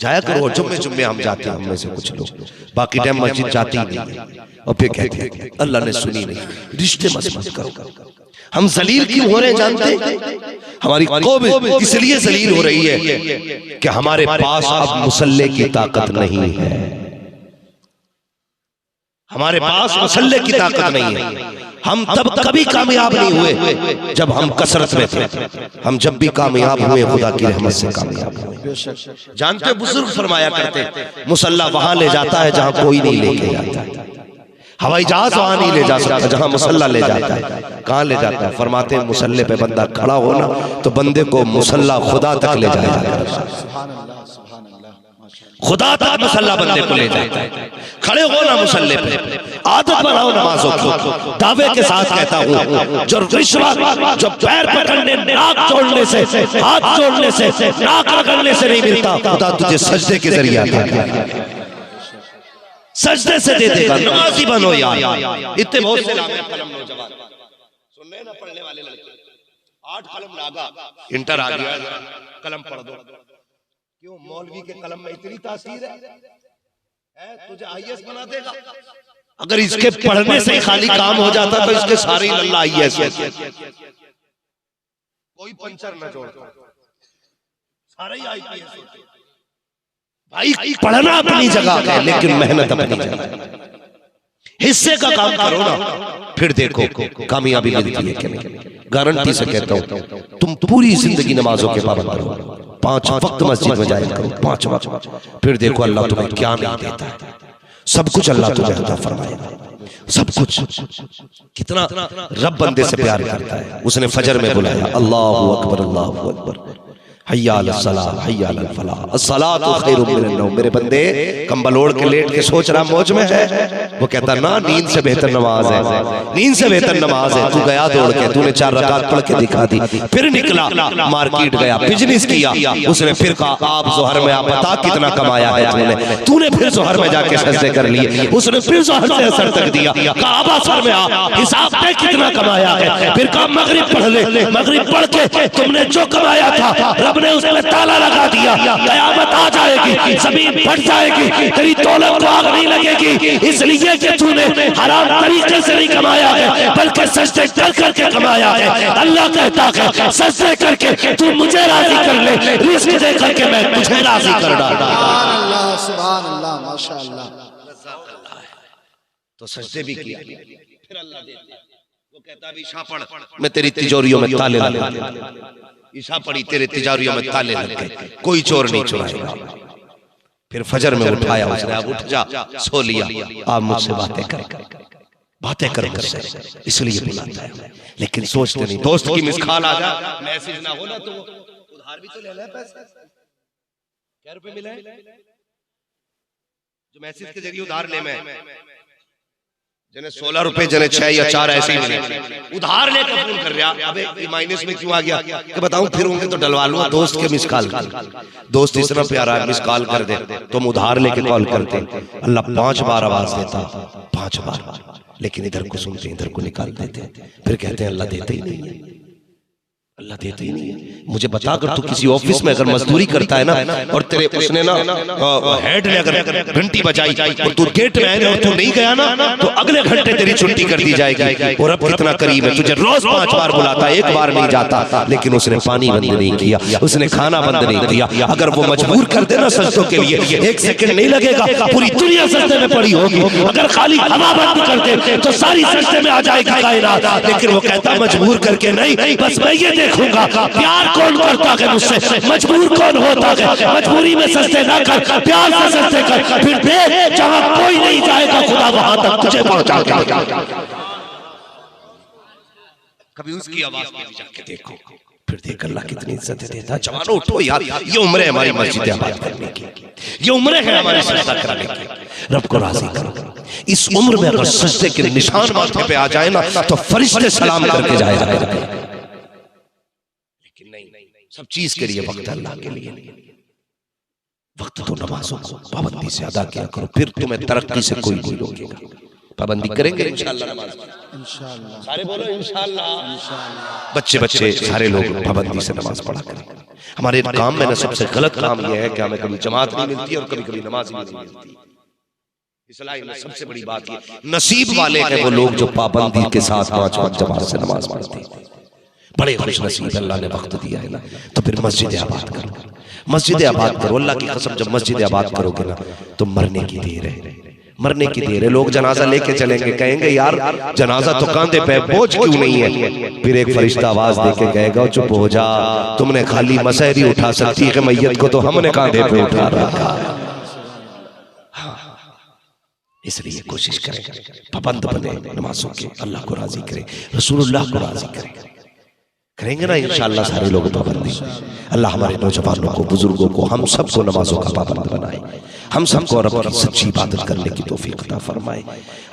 जाया करो। जुम्मे जुम्मे हम जाते हैं, हम में से कुछ लोग, बाकी टाइम मस्जिद जाते ही नहीं। और फिर कहते हैं अल्लाह ने सुनी नहीं। रिश्ते मत करो। हम जलील क्यों हो रहे हैं जानते? हमारी कौम इसलिए जलील हो रही है कि हमारे पास अब मुसल्ले की ताकत नहीं है। हमारे पास मुसल्ले की ताकत नहीं है। हम तब कभी कामयाब नहीं हुए जब हम कसरत में थे। हम जब भी कामयाब हुए खुदा की रहमत से कामयाब हुए। जानते बुजुर्ग फरमाया करते, मुसल्ला वहां ले जाता है जहां कोई नहीं लेके जाता। हवाई जहाज वहां नहीं ले जा सकता जहां मुसल्ला ले जाता है। कहां ले जाता है? फरमाते हैं मुसल्ले पे बंदा खड़ा हो ना तो बंदे को मुसल्ला खुदा तक ले जाएगा। खुदा तक मुसल्ला बंदे को ले जाता है। खड़े हो ना मुसल्ले पे, आदत बनाओ नमाजों की। दावे के साथ कहता हूँ, जो रिश्वत, जो पैर पकड़ने, नाक जोड़ने से, हाथ जोड़ने से, नाक रगड़ने से नहीं मिलता, खुदा तुझे सजदे के जरिए आता है, सजदे से दे देगा। नमाजी बनो यार। इतने बहुत से कलम नौजवान सुन रहे ना, पढ़ने वाले लड़के 8 कलम लागा, इंटर आ गया, कलम पढ़ दो। क्यों? मौलवी के कलम में इतनी तासीर है, तुझे आईएएस बना देगा। अगर इसके पढ़ने से खाली काम हो जाता तो इसके सारे लल्ला आईएएस होते, कोई पंचर न छोड़ता, सारे ही आईपीएस होते। भाई पढ़ना अपनी जगह है लेकिन मेहनत अपनी जगह। हिस्से का काम करो ना, फिर देखो कामयाबी मिलती है कि नहीं। गारंटी से कहता हूं, तुम पूरी जिंदगी नमाजों के पाबंद रहो, 5 वक्त मस्जिद में जाया करो, 5 वक्त, फिर देखो अल्लाह तुम्हें क्या नहीं देता है। सब कुछ अल्लाह तुझे अता फरमाएगा, सब कुछ। कितना रब बंदे से प्यार करता है। उसने फजर में बुलाया, अल्लाहु अकबर, अल्लाहु अकबर, हय्या अलस सलाह, हय्या अलल फलाह, अस्सलातु खैरुम मिनन नौम। मेरे बंदे कंबल ओढ़ के लेट के सोच रहा मौज में है। वो कहता ना, नींद से बेहतर नमाज है, नींद से बेहतर नमाज है। तू गया दौड़ के, तूने 4 रकात पढ़ के दिखा दी, फिर निकला मार्केट गया, बिजनेस किया। उसने फिर कहा आप जोहर में आप बता कितना कमाया है तूने। तूने फिर जोहर में जाके सजदे कर लिए। उसने फिर जोहर से असर तक दिया, कहा अब असर में आ, हिसाब पे कितना कमाया है। फिर कहा मगरिब पढ़ ले। मगरिब पढ़ के तुमने जो कमाया था रब ने उसमें ताला लगा दिया। कयामत आ जाएगी, जमीन फट जाएगी, तेरी दौलत को आग नहीं लगेगी, इसलिए कि तूने हराम तरीके से नहीं कमाया है बल्कि सजदे कर करके कमाया है। अल्लाह कहता है सजदे करके तू मुझे राजी कर ले, रिस्क दे करके मैं तुझे राजी कर डालूंगा। सुभान अल्लाह, सुभान अल्लाह, माशाअल्लाह। तो सजदे भी किया, फिर अल्लाह देते हैं। वो कहता है ईशा पढ़, मैं तेरी तिजोरियों में ताले लगा दूंगा। ईशा पढ़ी, तेरे तिजोरियों में ताले लग गए, कोई चोर नहीं चुराएगा। फिर फजर में उठाया उसने, अब उठ जा, सो लिया, आप मुझसे बातें कर मुझसे, इसलिए बुलाता है। लेकिन सोचते नहीं, दोस्त की मिस कॉल आ जा, मैसेज ना हो ना तो उधार भी तो ले ले पैसे। क्या रुपए मिले जो मैसेज के जरिए उधार ले, मैं जिन्हें 16 रुपए, जिन्हें 6 या 4 ऐसे ही मिले, उधार लेकर फोन कर रहा, अबे माइनस में क्यों आ गया कि बताऊं, फिर होंगे तो डलवा लूंगा। दोस्त के मिस कॉल, दोस्त इतना प्यारा है, मिस कॉल कर दे, तुम उधार लेके कॉल करते। अल्लाह 5 बार आवाज देता, 5 बार, लेकिन इधर को सुनते, इधर को निकाल देते, फिर कहते हैं अल्लाह देते ही नहीं है, अल्लाह देते ही नहीं है। मुझे बता, अगर तू किसी ऑफिस में अगर मजदूरी करता है ना, और तेरे उसने ना हेड ने अगर घंटी बजाई और तू गेट में आया और तू नहीं गया ना, तो अगले घंटे तेरी छुट्टी कर दी जाएगी। और अब कितना करीब है, तुझे रोज 5 बार बुलाता, एक बार नहीं जाता। लेकिन उसने पानी बंद नहीं किया, उसने खाना बंद नहीं किया। अगर वो मजबूर कर देना सजदों के लिए, 1 सेकंड नहीं लगेगा, पूरी दुनिया सजदे में पड़ी होगी। अगर खाली हवा बंद कर दे तो सारी सजदे में आ जाएगी कायनात। लेकिन वो कहता मजबूर करके नहीं, बस मैं ये देखूंगा प्यार कौन करता है मुझसे, मजबूर कौन होता है। मजबूरी में सजदे ना कर, प्यार से सजदे कर, फिर देख जहां कोई नहीं जाएगा खुदा वहां तक तुझे पहुंचा देगा। कभी उसकी आवाज में जाके देखो, फिर देख अल्लाह कितनी इज्जत देता है। जवानों उठो यार, ये उम्र है हमारी मस्जिद आबाद करने की, ये उम्र है हमारी सजदा करने की। रब को राजी करो। इस उम्र में अगर सजदे के निशान माथे पे आ जाए ना, तो फरिश्ते सलाम करके जाए। सब चीज के लिए वक्त, अल्लाह के लिए वक्त, तो नमाजों को पाबंदी से अदा किया करो, फिर तुम्हें तरक्की से कोई नहीं रोकेगा। पाबंदी करेंगे इंशाअल्लाह, नमाज इंशाअल्लाह, सारे बोलो इंशाअल्लाह। बच्चे सारे लोग पाबंदी से नमाज पढ़ा करें। हमारे काम में ना सबसे गलत काम यह है कि हमें कभी जमात नहीं मिलती और कभी नमाज नहीं मिलती। इस्लाम में सबसे बड़ी बात ये, नसीब वाले हैं वो लोग जो पाबंदी के साथ 5 वक्त जमात से नमाज पढ़ते हैं। बड़े खुश नसीब अल्लाह ने वक्त दिया है ना, तो फिर मस्जिद आबाद करो, मस्जिद आबाद करो। अल्लाह की कसम, जब मस्जिद आबाद करोगे ना, तो मरने की देर है, मरने की देर है। लोग जनाजा लेके चलेंगे, कहेंगे यार जनाजा तो कांधे पे, बोझ क्यों नहीं है। फिर एक फरिश्ता आवाज देके कहेगा चुप हो जा, तुमने खाली मसहरी उठा सकती है, मैयत को तो हमने कांधे पे उठा रखा। इसलिए कोशिश करें, पाबंद बने नमाजों के, अल्लाह को राजी करें, रसूलुल्लाह को राजी करें। करेंगे ना इंशाअल्लाह सारे लोग पाबंदी। अल्लाह हमारे नौजवानों को, बुजुर्गों को, हम सबको नमाजों का पाबंद बनाए, हम सबको रब की सच्ची इबादत करने की तौफीक अता फरमाए।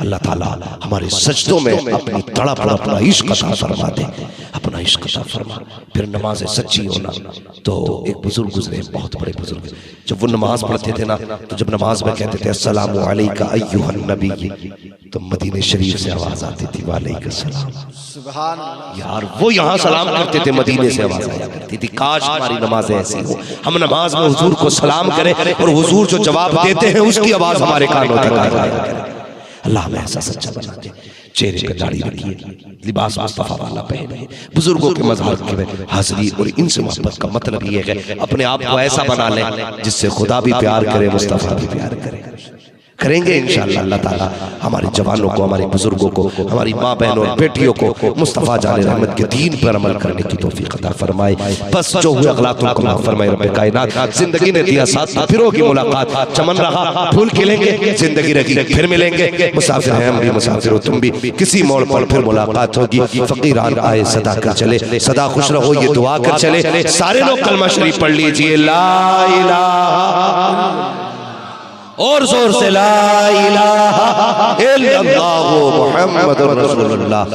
अल्लाह ताला हमारे सजदों में अपनी तड़प और अपना इश्क अता फरमा दे, अपना इश्क अता फरमा। फिर नमाज सच्ची होना। तो एक बुजुर्ग गुजरे, बहुत बड़े बुजुर्ग, जब वो नमाज पढ़ते थे ना, तो जब नमाज में कहते थे अस्सलामु अलैका अय्युहन नबी, तो मदीने शरीफ से आवाज आती थी वालेकुम सलाम। सुभान अल्लाह। यार वो यहाँ सलाम करते थे, मदीने से आवाज आया करती थी। काश हमारी नमाज ऐसी हो, हम नमाज में हुजूर को सलाम करें और हुजूर जो जवाब देते हैं उसकी आवाज हमारे कानों तक आ जाया करे। अल्लाह हमें ऐसा सच्चा बना दे। चेहरे पे दाढ़ी रखिए, लिबास मुस्तफा वाला पहने, बुजुर्गों के मज़हर की हाजिरी और इनसे मोहब्बत का मतलब ये है अपने आप को ऐसा बना लें जिससे खुदा भी प्यार करे, मुस्तफा भी प्यार करे। करेंगे इंशाअल्लाह। अल्लाह ताला हमारे जवानों को, हमारे बुजुर्गों को, हमारी माँ बहनों और बेटियों को मुस्तफ़ा जाने रहमत के दीन पर अमल करने की तौफीक अता फरमाए। बस जो हुए अगलातों को माफ़ फरमाए रब्बे कायनात। जिंदगी ने दिया साथ, फिर होगी मुलाकात, चमन रहा फूल खिलेंगे, जिंदगी रही फिर मिलेंगे। मुसाफिर हैं हम भी, मुसाफिर हो तुम भी, किसी मोड़ पर फिर मुलाकात होगी। फकीरान आए सदा कर चले, सदा खुश रहो ये दुआ कर चले। सारे लोग कलमा शरीफ पढ़ लीजिए, ला इलाहा, और जोर से ला इलाहा इल्लल्लाहु मुहम्मदुर रसूलुल्लाह।